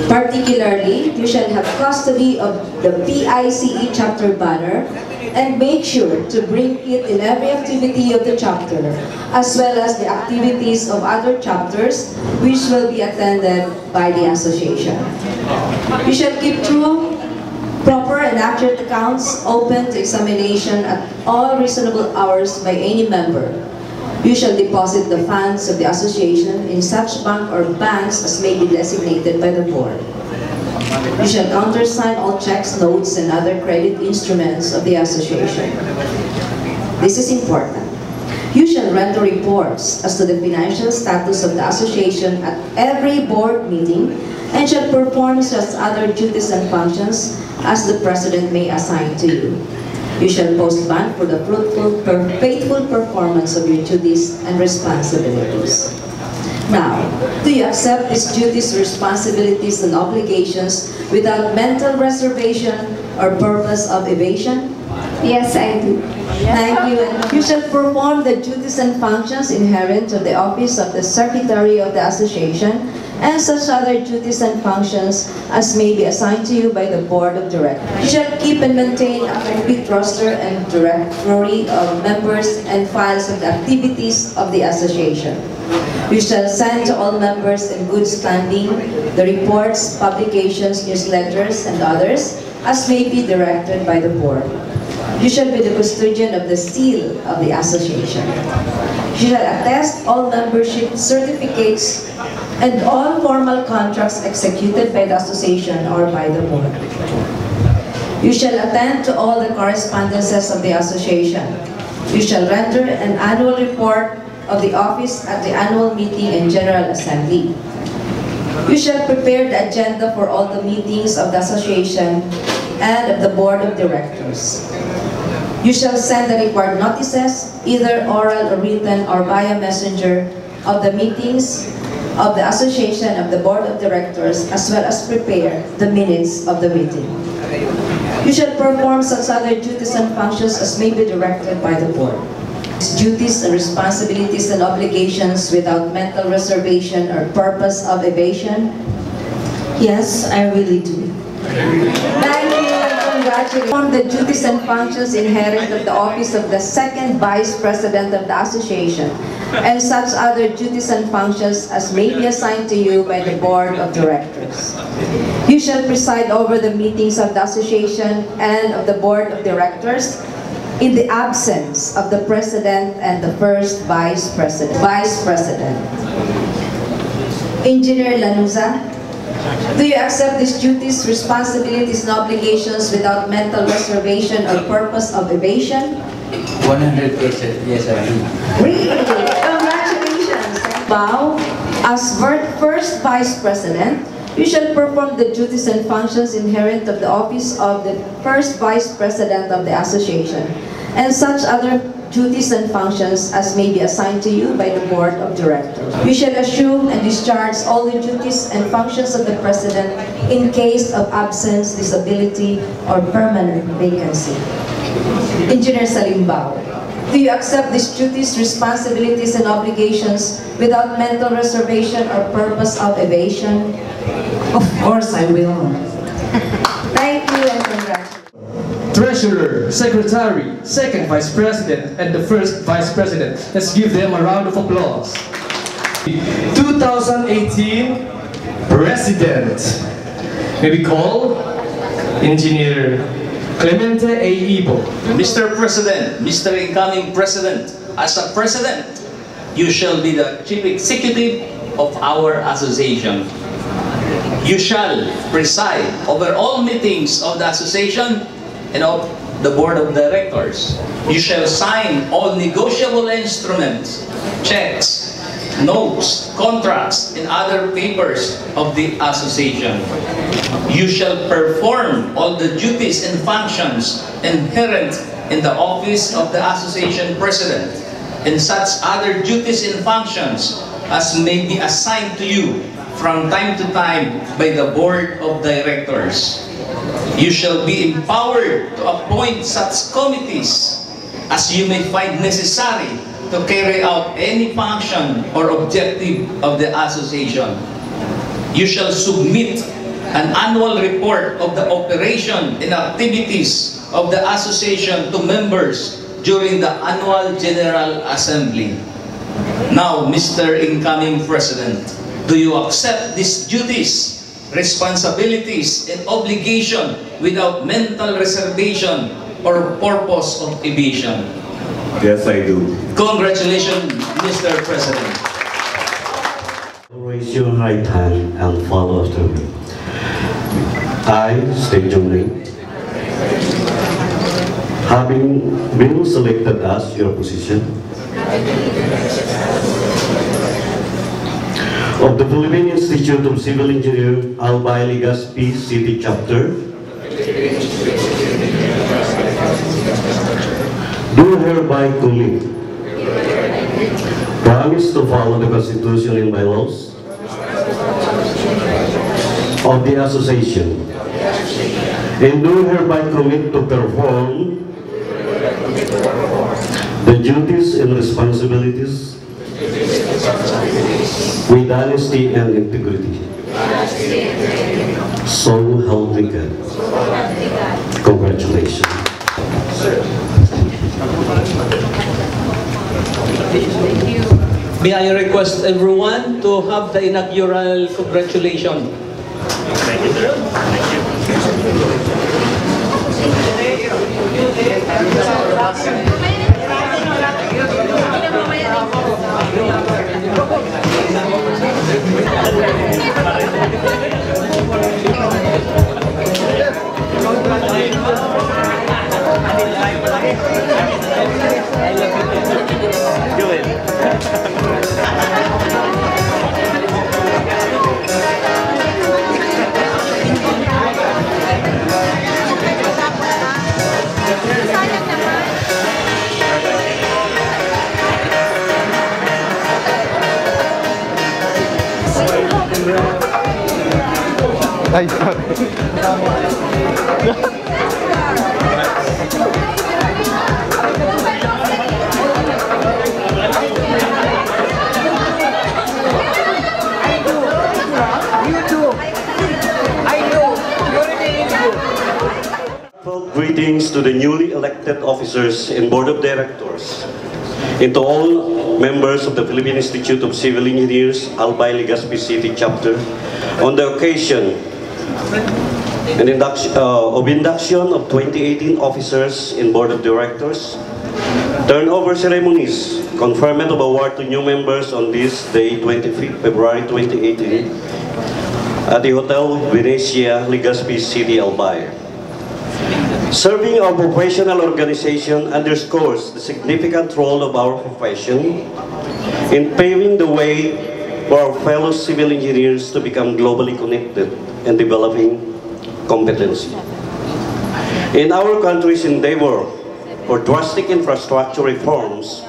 Particularly, you shall have custody of the PICE chapter banner and make sure to bring it in every activity of the chapter, as well as the activities of other chapters which will be attended by the association. You shall keep true, proper and accurate accounts open to examination at all reasonable hours by any member. You shall deposit the funds of the association in such bank or banks as may be designated by the board. You shall countersign all checks, notes, and other credit instruments of the association. This is important. You shall render reports as to the financial status of the association at every board meeting and shall perform such other duties and functions as the President may assign to you. You shall post bond for the fruitful, faithful performance of your duties and responsibilities. Now, do you accept these duties, responsibilities, and obligations without mental reservation or purpose of evasion? Yes, I do. Thank you. And you shall perform the duties and functions inherent to the office of the Secretary of the Association and such other duties and functions as may be assigned to you by the Board of Directors. You shall keep and maintain a complete roster and directory of members and files of the activities of the association. You shall send to all members in good standing the reports, publications, newsletters, and others as may be directed by the Board. You shall be the custodian of the seal of the association. You shall attest all membership certificates and all formal contracts executed by the association or by the board. You shall attend to all the correspondences of the association. You shall render an annual report of the office at the annual meeting and general assembly. You shall prepare the agenda for all the meetings of the association and of the board of directors. You shall send the required notices, either oral or written or via messenger, of the meetings of the association of the board of directors, as well as prepare the minutes of the meeting. You shall perform such other duties and functions as may be directed by the board. Duties and responsibilities and obligations without mental reservation or purpose of evasion? Yes, I really do. Thank you and congratulate on the duties and functions inherent of the office of the second Vice President of the Association, and such other duties and functions as may be assigned to you by the Board of Directors. You shall preside over the meetings of the Association and of the Board of Directors in the absence of the President and the first Vice President. Engineer Lanuza, do you accept these duties, responsibilities, and obligations without mental reservation or purpose of evasion? 100%, yes I do. Really? Congratulations! Bow, as first Vice President, you shall perform the duties and functions inherent of the office of the first Vice President of the Association, and such other duties and functions as may be assigned to you by the Board of Directors. You shall assume and discharge all the duties and functions of the President in case of absence, disability, or permanent vacancy. Engineer Salimbao, do you accept these duties, responsibilities, and obligations without mental reservation or purpose of evasion? Of course I will. Thank you and congratulations. Treasurer, Secretary, Second Vice President, and the First Vice President. Let's give them a round of applause. 2018 President. May we call Engineer Clemente A. Ibo. Mr. President, Mr. Incoming President, as a President, you shall be the Chief Executive of our association. You shall preside over all meetings of the association and of the Board of Directors. You shall sign all negotiable instruments, checks, notes, contracts, and other papers of the association. You shall perform all the duties and functions inherent in the office of the association president, and such other duties and functions as may be assigned to you from time to time by the Board of Directors. You shall be empowered to appoint such committees as you may find necessary to carry out any function or objective of the association. You shall submit an annual report of the operation and activities of the association to members during the annual General Assembly. Now, Mr. Incoming President, do you accept these duties, responsibilities, and obligation without mental reservation or purpose of evasion? Yes, I do. Congratulations, Mr. President. Raise your right hand and follow after me. I state your name. Having been selected as your position of the Philippine Institute of Civil Engineer Albay Legazpi City Chapter, do hereby commit promise to follow the Constitution and bylaws of the association, and do hereby commit to perform the duties and responsibilities with honesty and integrity. So help me God. Congratulations. May I request everyone to have the inaugural congratulations. Thank you, sir. Ay, sorry. greetings to the newly elected officers and Board of Directors, and to all members of the Philippine Institute of Civil Engineers, Albay, Legazpi City Chapter, on the occasion of induction of 2018 officers and Board of Directors, turnover ceremonies, conferment of award to new members on this day, 25th February 2018, at the Hotel Venezia, Legazpi City, Albay. Serving our professional organization underscores the significant role of our profession in paving the way for our fellow civil engineers to become globally connected and developing competency. In our country's endeavor for drastic infrastructure reforms,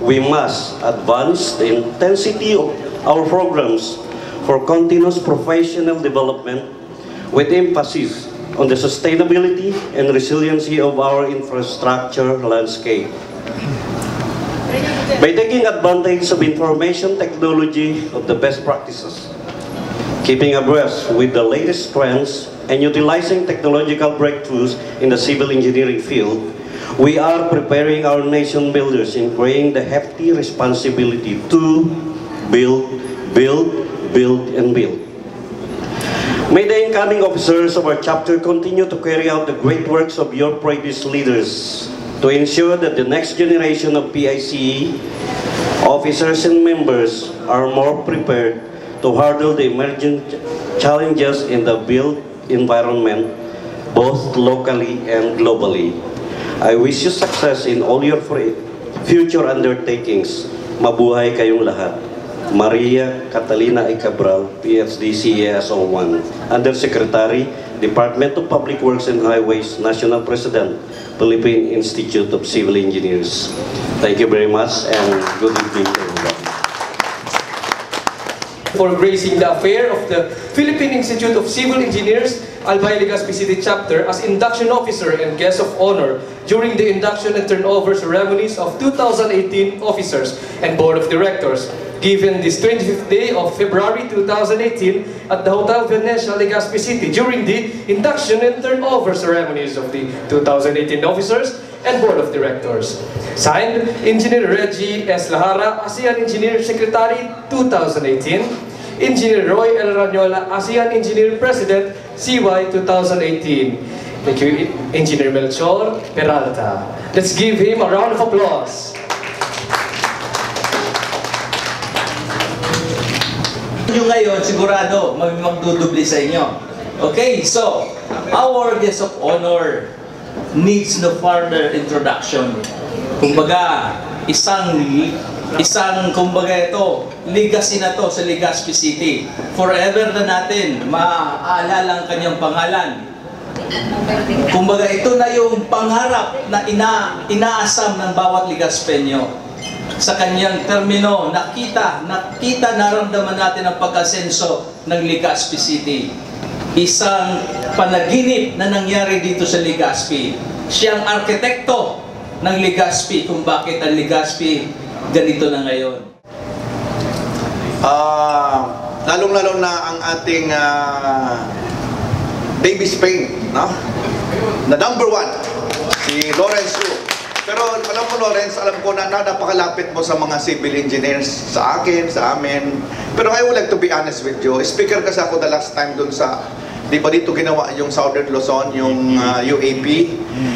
we must advance the intensity of our programs for continuous professional development with emphasis on the sustainability and resiliency of our infrastructure landscape. By taking advantage of information technology of the best practices, keeping abreast with the latest trends, and utilizing technological breakthroughs in the civil engineering field, we are preparing our nation builders in carrying the hefty responsibility to build, and build. May the incoming officers of our chapter continue to carry out the great works of your previous leaders to ensure that the next generation of PICE officers and members are more prepared to handle the emerging challenges in the built environment, both locally and globally. I wish you success in all your future undertakings. Mabuhay kayong lahat. Maria Catalina I. Cabral, PhD, CAS01, Undersecretary, Department of Public Works and Highways, National President, Philippine Institute of Civil Engineers. Thank you very much and good evening to everyone. For gracing the affair of the Philippine Institute of Civil Engineers, Albay, Legazpi City Chapter as induction officer and guest of honor during the induction and turnover ceremonies of 2018 officers and Board of Directors, given this 25th day of February 2018 at the Hotel Venezia, Legazpi City during the induction and turnover ceremonies of the 2018 officers and Board of Directors. Signed, Engineer Reggie S. Lahara, ASEAN Engineer Secretary 2018, Engineer Roy L. Ranyola, ASEAN Engineer President CY 2018. Thank you, Engineer Melchor Peralta. Let's give him a round of applause. Nyo ngayon, sigurado, magdudubli sa inyo. Okay, so, our guest of honor needs no further introduction. Kumbaga, kumbaga ito, legacy na to sa Legazpi City. Forever na natin, maaalala ang kanyang pangalan. Kumbaga, ito na yung pangarap na inaasam ng bawat Legazpeño. Sa kanyang termino, nakita, naramdaman natin ang pagkasenso ng Legazpi City. Isang panaginip na nangyari dito sa Legazpi. Siyang arkitekto ng Legazpi kung bakit ang Legazpi ganito na ngayon. Lalong-lalo na ang ating baby Spain, no? Na number 1, si Lawrence Wu. Pero alam mo, Lawrence, alam ko na napakalapit mo sa mga civil engineers, sa akin, sa amin. Pero I would like to be honest with you. Speaker kasi ako the last time dun sa, di ba dito ginawa yung Southern Luzon, yung UAP.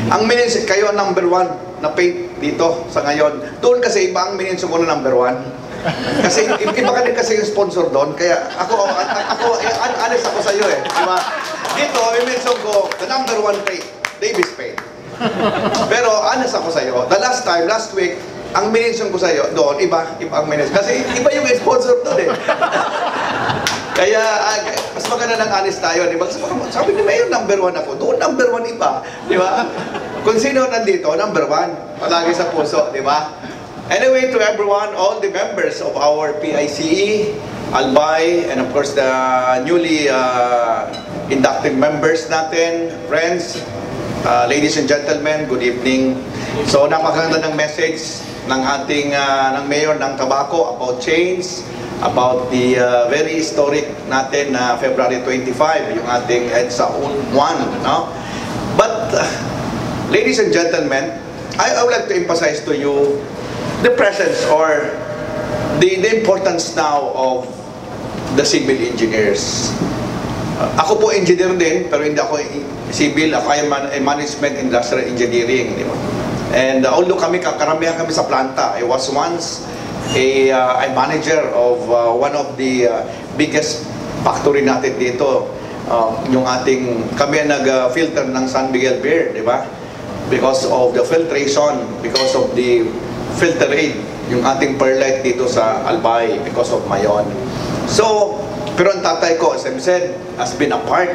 Ang minention, kayo number 1 na paint dito sa ngayon. Doon kasi iba ang minention ko na number 1. Kasi iba ka din kasi yung sponsor doon. Kaya ako honest ako sa iyo eh. Diba? Dito, i-mention ko, the number 1 paint, Davis Paint. Pero honest ako sa iyo. The last time, last week, ang minention ko sa iyo doon, iba ang minention. Kasi iba yung sponsor doon eh. Kaya mas maganda ng honest tayo, di ba? Sabi ni Mayor, number 1 ako. Doon number 1 iba, di ba? Kung sino nandito, number 1. Palagi sa puso, di ba? Anyway, to everyone, all the members of our PICE, Albay, and of course the newly inducted members natin, friends, ladies and gentlemen, good evening. So napakaganda ng message ng ating ng Mayor ng Tabaco about change, about the very historic natin na February 25, yung ating EDSA 1, no? But ladies and gentlemen, I would like to emphasize to you the presence or the importance now of the civil engineers. Ako po engineer din, pero hindi ako civil. Ako ay management industrial engineering. Di ba? And although karamihan kami sa planta, I was once a manager of one of the biggest factory natin dito. Kami ang nag-filter ng San Miguel beer, di ba? Because of the filtration, because of the filter aid, yung ating perlite dito sa Albay, because of Mayon. So, pero ang tatay ko, as I said, has been a part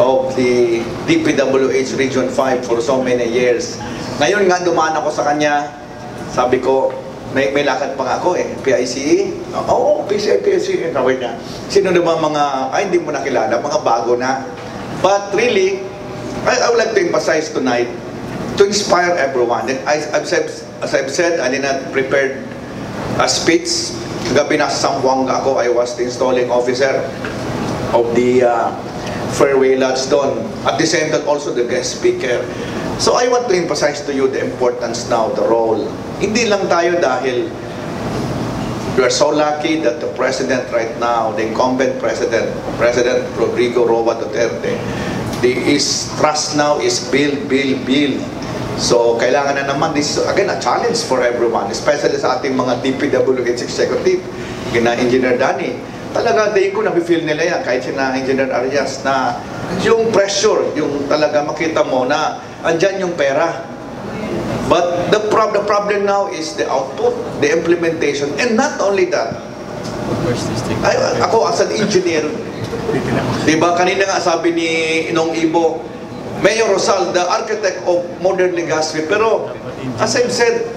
of the DPWH Region 5 for so many years. Ngayon nga, dumaan ako sa kanya, sabi ko, may lakad pa nga ako PICE? Oo, PICE, sabi niya. Sino naman mga, hindi mo nakilala, mga bago na. But really, I would like to emphasize tonight, to inspire everyone. And as I've said, I did not prepare a speech. Gabi na sa Zamboanga ako, I was the installing officer of the Fairway Lodge doon. At the same time, also the guest speaker. So I want to emphasize to you the importance now, the role. Hindi lang tayo dahil we are so lucky that the president right now, the incumbent president, President Rodrigo Roa Duterte, his trust now is build. So, kailangan na naman, this is again a challenge for everyone, especially sa ating mga DPWH executive, kina Engineer Danny. Talaga, day ko na-feel nila yan, kahit sina Engineer Arias, na yung pressure, yung talaga makita mo na andyan yung pera. But the problem now is the output, the implementation, and not only that. Ako as an engineer, diba, kanina nga sabi ni Inong Ibo, Mayor Rosal, the architect of modern Legazpi, pero as I've said,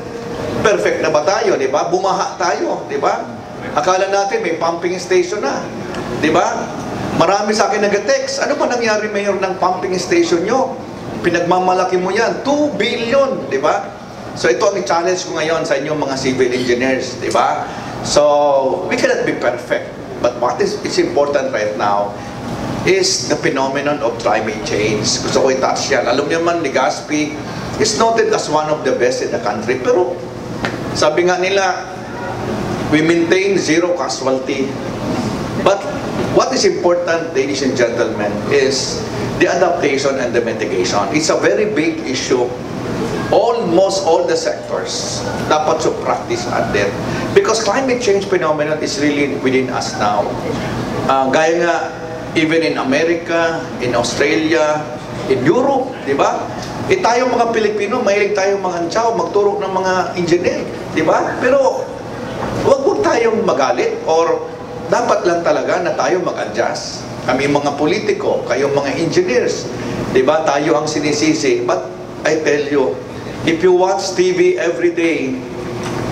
perfect na ba tayo, di ba? Bumaha tayo, di ba? Akala natin may pumping station na, di ba? Marami sa akin nag-text, ano ba nangyari, Mayor, ng pumping station nyo? Pinagmamalaki mo yan, 2 billion, di ba? So ito ang challenge ko ngayon sa inyong mga civil engineers, di ba? So, we cannot be perfect, but what is important right now is the phenomenon of climate change. Gusto ko i-touch yan. Alam niyo man, Legazpi is noted as one of the best in the country. Pero, sabi nga nila, we maintain zero casualty. But, what is important, ladies and gentlemen, is the adaptation and the mitigation. It's a very big issue. Almost all the sectors dapat to practice at that. Because climate change phenomenon is really within us now. Gaya nga, even in America, in Australia, in Europe, di ba? Tayo mga Pilipino, mahilig tayong mga antsaw, magturo ng mga engineer, di ba? Pero, wag tayong magalit or dapat lang talaga na tayo mag-adjust. Kami mga politiko, kayong mga engineers, di ba? Tayo ang sinisisi. But, I tell you, if you watch TV every day,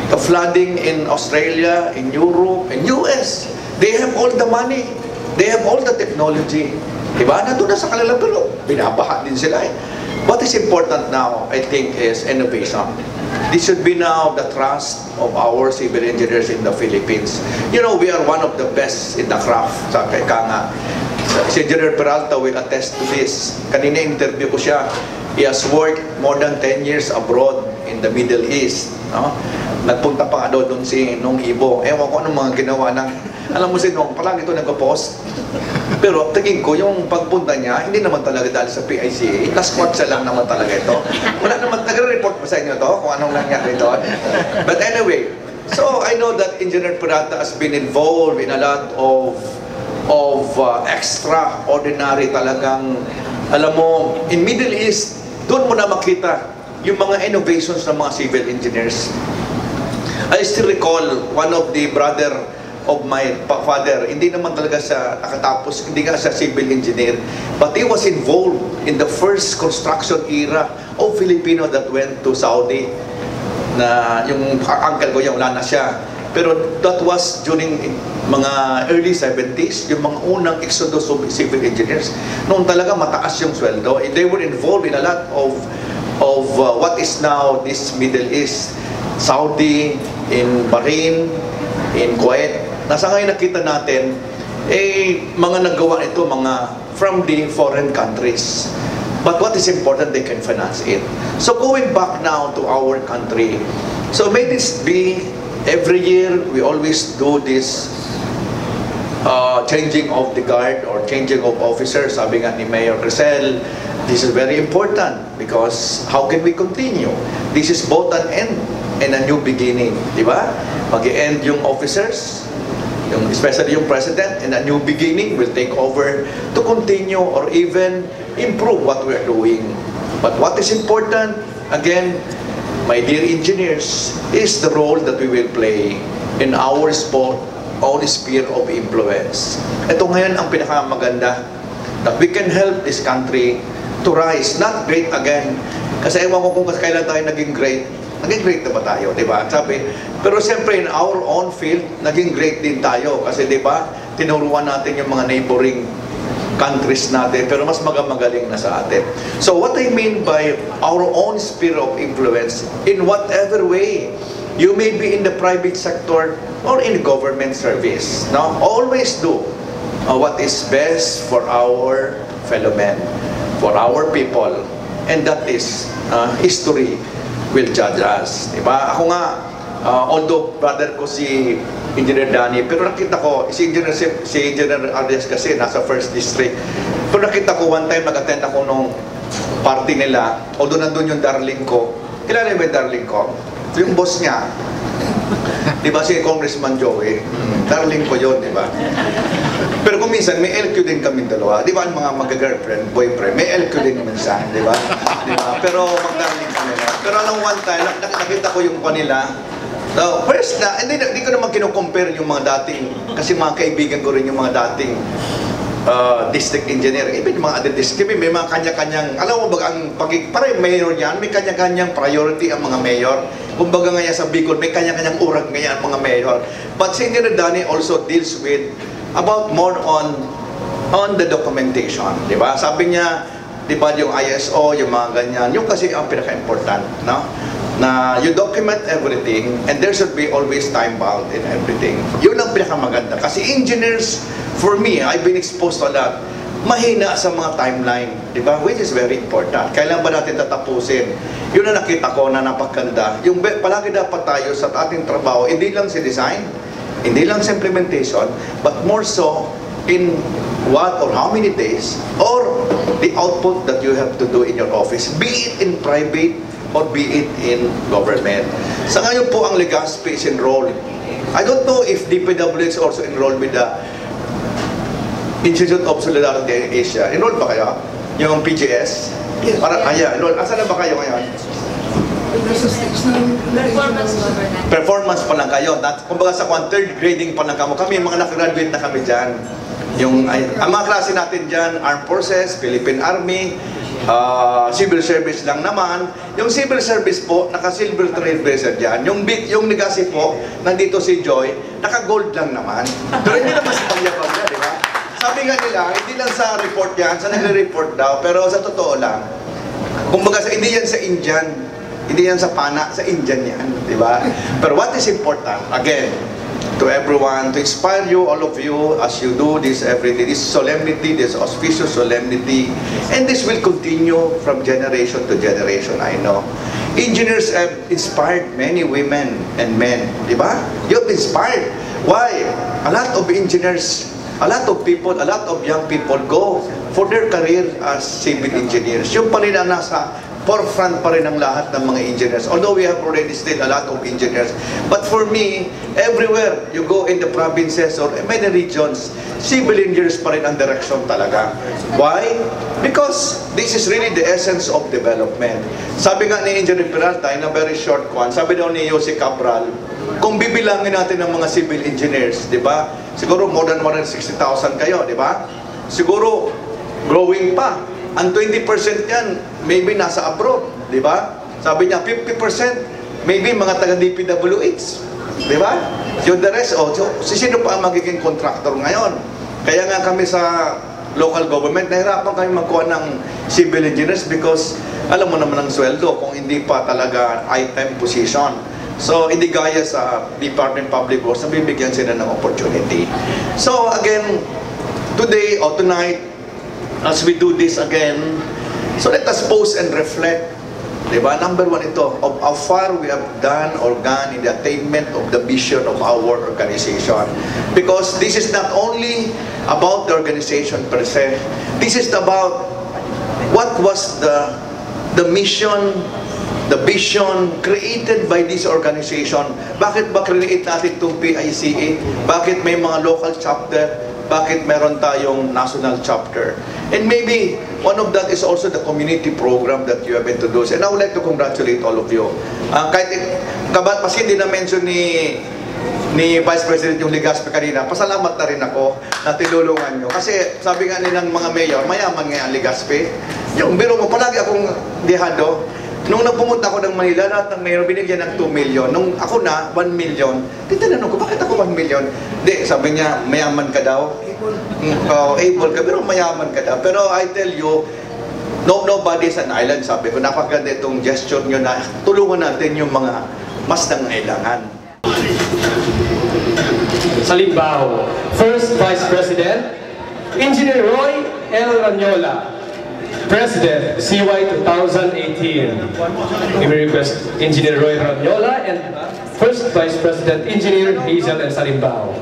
the flooding in Australia, in Europe, in US, they have all the money. They have all the technology. Diba? Nandun na sa kanila, pero binabaha din sila eh. What is important now, I think, is innovation. This should be now the trust of our civil engineers in the Philippines. You know, we are one of the best in the craft. Sa kaya nga, si Engineer Peralta will attest to this. Kanina interview ko siya. He has worked more than 10 years abroad in the Middle East. No? Nagpunta pa nga doon si Nong Ibo. Ewan ko anong mga ginawa ng... Alam mo si Nong, palagi ito nag-post. Pero tingin ko, yung pagpunta niya, hindi naman talaga dahil sa PICA. Last quarter lang naman talaga ito. Wala naman, nagre-report pa sa inyo to kung anong nangyari doon. But anyway, so I know that Engineer Peralta has been involved in a lot of extraordinary talagang, alam mo, in Middle East, doon mo na makita yung mga innovations ng mga civil engineers. I still recall one of the brother of my father, hindi naman talaga siya nakatapos, hindi nga siya civil engineer, but he was involved in the first construction era of Filipino that went to Saudi, na yung uncle ko, yung wala na siya. Pero that was during mga early 70s, yung mga unang exodus of civil engineers. Noon talaga mataas yung sweldo. They were involved in a lot of what is now this Middle East, Saudi, in Bahrain, in Kuwait. Nasa ngayon nakita natin, mga nagawa ito, mga from the foreign countries. But what is important, they can finance it. So going back now to our country, so may this be, every year we always do this changing of the guard or changing of officers. Sabi nga ni Mayor Crisel, this is very important because how can we continue? This is both an end and a new beginning, di ba? Mag-end yung officers, especially yung president, and a new beginning will take over to continue or even improve what we are doing. But what is important, again, my dear engineers, is the role that we will play in our own sphere of influence. Ito ngayon ang pinakamaganda, that we can help this country to rise, not great again. Kasi ewan ko kung kailan tayo naging great. Naging great na ba tayo, di ba? Sabi, pero siyempre in our own field, naging great din tayo. Kasi di ba, tinuruan natin yung mga neighboring countries natin, pero mas magaling na sa atin. So what I mean by our own sphere of influence, in whatever way, you may be in the private sector or in government service. Now, always do what is best for our fellow men, for our people, and that is history will judge us. Diba? Ako nga, although brother ko si Engineer Danny, pero nakita ko, si Engineer Arias kasi nasa 1st District. Pero nakita ko one time, nag-attend ako nung party nila, although nandun yung darling ko. Kilala mo yung darling ko? Yung boss niya, di ba si Congressman Joey? Darling ko yun, di ba? Pero kung minsan, may LQ din kami dalawa. Di ba ang mga mag-girlfriend, boyfriend, may LQ din minsan, di ba? Di ba? Pero mag-darling kami na. Pero alam one time, nakita ko yung kanila. So, first na, hindi ko naman kino-compare yung mga dating, kasi mga kaibigan ko rin yung mga dating district engineer, even mga other district, may mga kanya-kanyang, alam mo ba, para yung mayor niyan, may kanya-kanyang priority ang mga mayor. Kumbaga ngayon sa Bicol, may kanya-kanyang urag ngayon ang mga mayor. But si Engineer Danny also deals with about more on the documentation, di ba? Sabi niya, di ba yung ISO, yung mga ganyan, yung kasi ang pinaka-important, no? Na you document everything and there should be always time bound in everything. Yun ang pinakamaganda. Kasi engineers, for me, I've been exposed to a lot, mahina sa mga timeline, di ba? Which is very important. Kailan ba natin tatapusin? Yun ang nakita ko na napaganda. Yung palagi dapat tayo sa ating trabaho, hindi lang sa design, hindi lang sa implementation, but more so in what or how many days or the output that you have to do in your office, be it in private or be it in government. Sa ngayon po ang Legazpi is enrolled. I don't know if DPW is also enrolled with the Institute of Solidarity in Asia. Enrolled ba kayo? Yung PGS? Para kaya, enrolled. Asan na ba kayo ngayon? Performance pa lang kayo. Kumbaga sa third grading pa lang kamo. Kami, mga nakagraduate na kami dyan. Ang mga klase natin dyan, Armed Forces, Philippine Army, civil service lang naman. Yung civil service po, naka-silver trailblazer dyan. Yung legacy po, nandito si Joy, naka-gold lang naman. Pero hindi naman sa pagyabang niya, di ba? Sabi nga nila, hindi lang sa report yan, sa nagre-report daw, pero sa totoo lang, kumbaga hindi yan sa Indian, hindi yan sa pana, sa Indian yan, di ba? Pero what is important, again, to everyone, to inspire you, all of you, as you do this every day, this solemnity, this auspicious solemnity, and this will continue from generation to generation, I know. Engineers have inspired many women and men, di ba? You've inspired. Why? A lot of engineers, a lot of people, a lot of young people go for their career as civil engineers. Yung pa rin ang nasa forefront pa rin ng lahat ng mga engineers. Although we have already still a lot of engineers. But for me, everywhere you go in the provinces or many regions, civil engineers pa rin ang direction talaga. Why? Because this is really the essence of development. Sabi nga ni Engineer Peralta, in a very short one, sabi daw ni Jose Cabral, kung bibilangin natin ng mga civil engineers, di ba? Siguro more than 160,000 kayo, di ba? Siguro growing pa. Ang 20% yan, maybe nasa abroad, di ba? Sabi niya, 50% maybe mga taga-DPWH, di ba? Yung the rest, sino pa ang magiging contractor ngayon? Kaya nga kami sa local government, nahirapan kami magkuha ng civil engineers because alam mo naman ang sweldo kung hindi pa talaga item position. So, hindi gaya sa Department of Public Works, nabibigyan sila ng opportunity. So, again, today or tonight, as we do this again, So let us pause and reflect. Diba? Number one ito, of how far we have done or gone in the attainment of the vision of our organization. Because this is not only about the organization per se. This is about what was the mission, the vision created by this organization. Bakit ba create natin itong PICA? Bakit may mga local chapter? Bakit meron tayong national chapter? And maybe one of that is also the community program that you have introduced. And I would like to congratulate all of you. Kahit kasi hindi na-mention ni Vice President yung Legazpi kanina, pasalamat na rin ako na tinulungan nyo. Kasi sabi nga nilang mga mayor, mayaman nga ang Legazpi. Yung biro mo, palagi akong dihado. Nung nagpumunta ako ng Manila, lahat ng mayor binigyan ng 2 million. Nung ako na, 1 million. Titanong ko, bakit ako 1 million? Hindi, sabi niya, mayaman ka daw. Able ka, pero mayaman ka daw. Pero I tell you, nobody is an island, sabi ko. Napaganda itong gesture nyo na tulungan natin yung mga mas nangailangan. Salimbao, First Vice President, Engineer Roy L. Ranyola, President, CY 2018. We request Engineer Roy Ranyola and First Vice President, Engineer Hazel and Salimbao.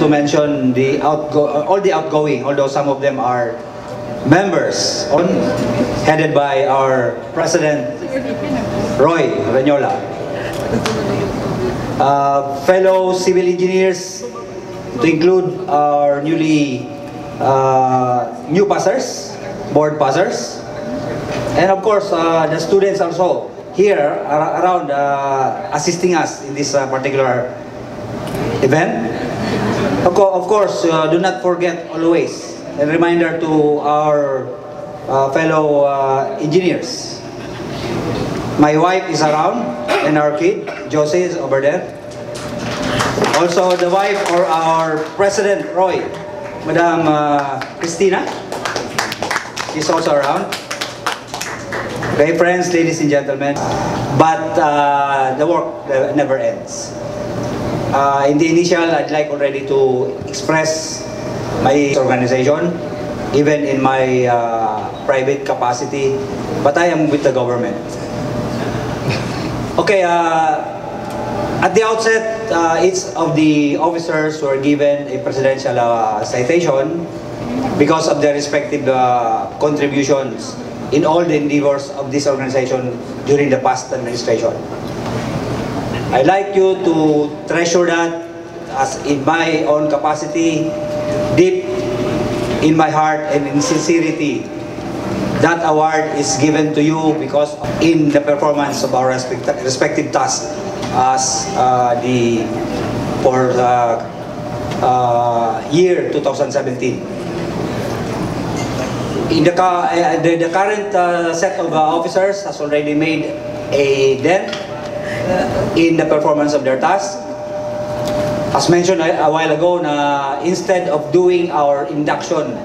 To mention all the outgoing, although some of them are members, headed by our President Roy Ranyola. Fellow civil engineers, to include our new passers, board passers, and of course the students also here around assisting us in this particular event. Of course, do not forget always a reminder to our fellow engineers. My wife is around and our kid, Josie, is over there. Also the wife of our President Roy, Madam Christina, is also around. Okay, friends, ladies and gentlemen, but the work never ends. In the initial, I'd like already to express my organization, even in my private capacity, but I am with the government. Okay, at the outset, each of the officers were given a presidential citation because of their respective contributions in all the endeavors of this organization during the past administration. I'd like you to treasure that as in my own capacity, deep in my heart and in sincerity. That award is given to you because in the performance of our respective tasks as for the year 2017. In the current set of officers has already made a dent in the performance of their tasks. As mentioned a while ago, instead of doing our induction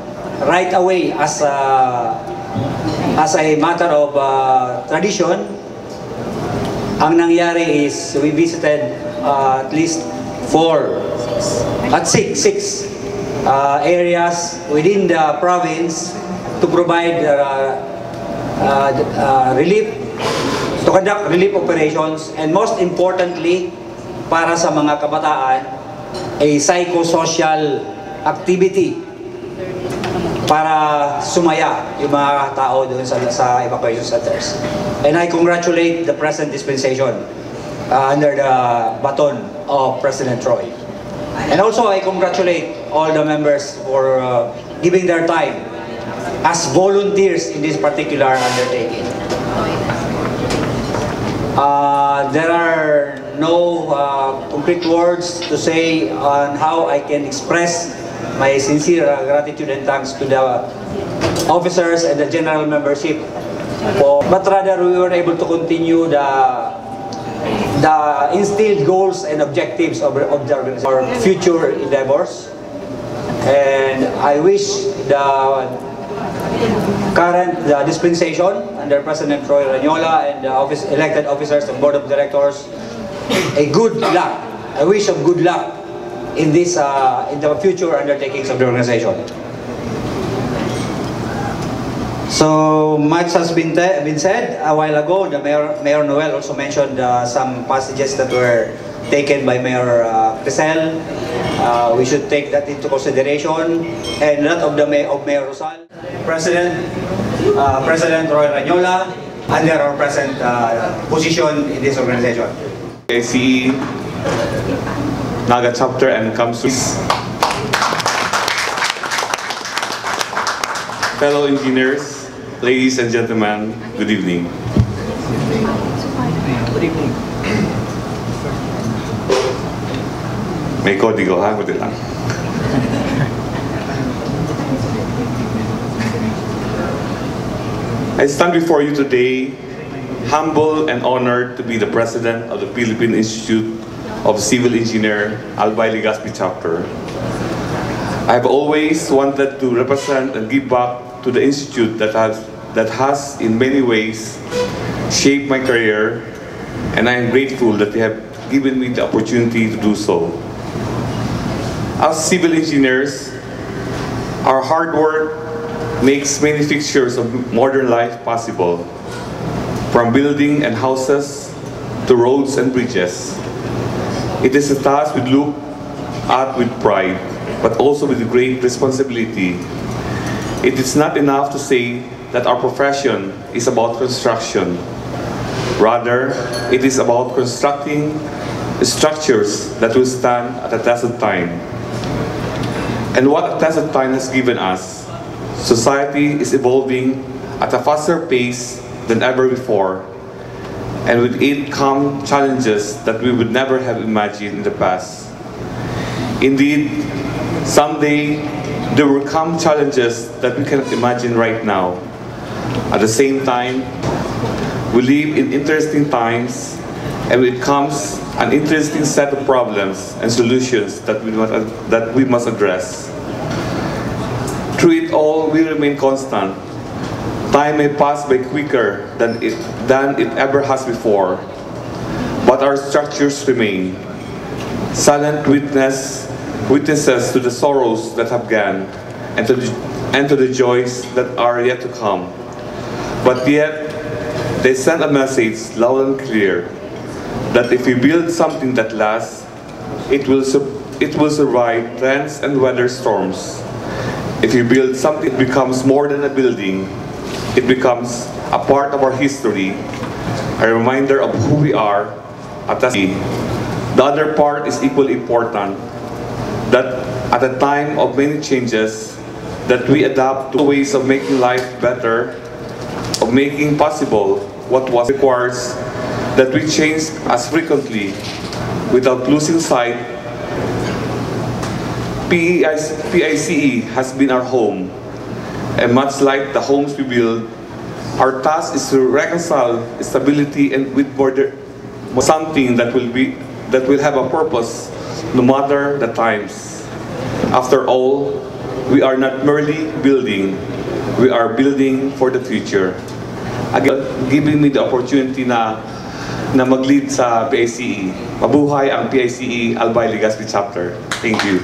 right away as a matter of tradition, ang nangyari is we visited at least six areas within the province to provide relief, to conduct relief operations, and most importantly, para sa mga kabataan, a psychosocial activity para sumaya yung mga tao doon sa evacuation centers. And I congratulate the present dispensation under the baton of President Troy. And also I congratulate all the members for giving their time as volunteers in this particular undertaking. There are no concrete words to say on how I can express my sincere gratitude and thanks to the officers and the general membership. But rather, we were able to continue the instilled goals and objectives of the organization for future endeavors. And I wish the current dispensation under President Troy Ranyola and the elected officers and board of directors a good luck. I wish them good luck in this in the future undertakings of the organization. So much has been said a while ago. The Mayor Noel also mentioned some passages that were taken by Mayor Pice-Alc. We should take that into consideration, and that of Mayor Rosal, President Roy Ranyola, under our present position in this organization. PICE Naga chapter and comes to fellow engineers, ladies and gentlemen, good evening. May kodigo ha, kundi lang. I stand before you today humbled and honored to be the president of the Philippine Institute of Civil Engineer Albay Legazpi chapter. I have always wanted to represent and give back to the institute that has in many ways shaped my career, and I am grateful that they have given me the opportunity to do so. As civil engineers, our hard work makes many fixtures of modern life possible, from building and houses to roads and bridges. It is a task we look at with pride, but also with great responsibility. It is not enough to say that our profession is about construction. Rather, it is about constructing structures that will stand at a test of time. And what a test of time has given us, society is evolving at a faster pace than ever before, and with it come challenges that we would never have imagined in the past. Indeed, someday there will come challenges that we cannot imagine right now. At the same time, we live in interesting times, and with it comes an interesting set of problems and solutions that we must address. Through it all, we remain constant. Time may pass by quicker than it ever has before, but our structures remain. Silent witnesses to the sorrows that have gone, and to the joys that are yet to come. But yet, they send a message loud and clear that if we build something that lasts, it will survive trends and weather storms. If you build something, it becomes more than a building. It becomes a part of our history, a reminder of who we are at the sea. The other part is equally important, that at a time of many changes, that we adapt to ways of making life better, of making possible what was requires, that we change as frequently without losing sight. PICE has been our home, and much like the homes we build, our task is to reconcile stability and with something that will have a purpose no matter the times. After all, we are not merely building, we are building for the future. Again, giving me the opportunity na mag-lead sa PICE. Mabuhay ang PICE Albay Legazpi Chapter. Thank you.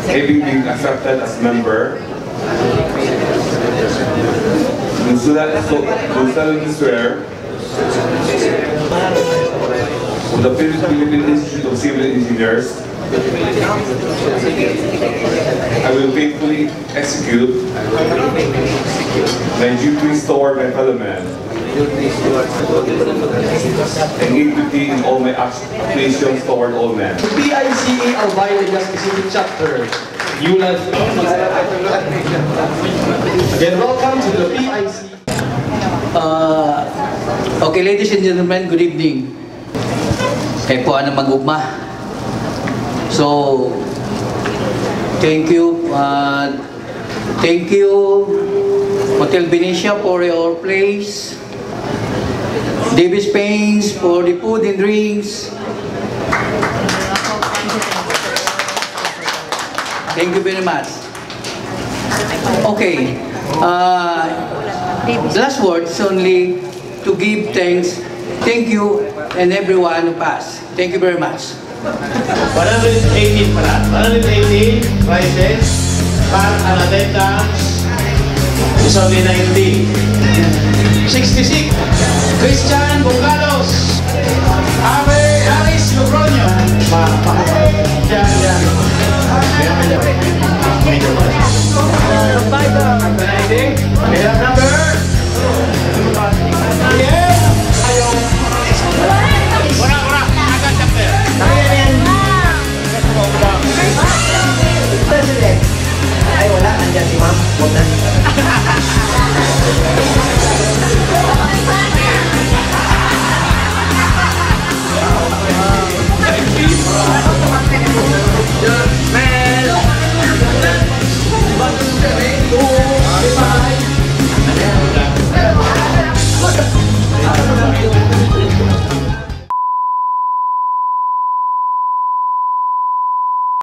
Having been accepted as member, do solemnly swear of the Philippine Institute of Civil Engineers, I will faithfully execute my duties toward my fellow man, and equity in all my actions toward all men. PICE Albay Legazpi City Chapter. You life. Again, welcome to the PICE. Okay, ladies and gentlemen, good evening. Kayo po ang mag-ugma. So, thank you. Thank you, Hotel Venetia, for your place. Davis Paints for the food and drinks. Thank you very much. Okay. Last words only to give thanks. Thank you and everyone who passed. Thank you very much. 118 pala. 118 prices per an attendance is only 90. 66 Christian Bucalos, Ave Aris Logronio,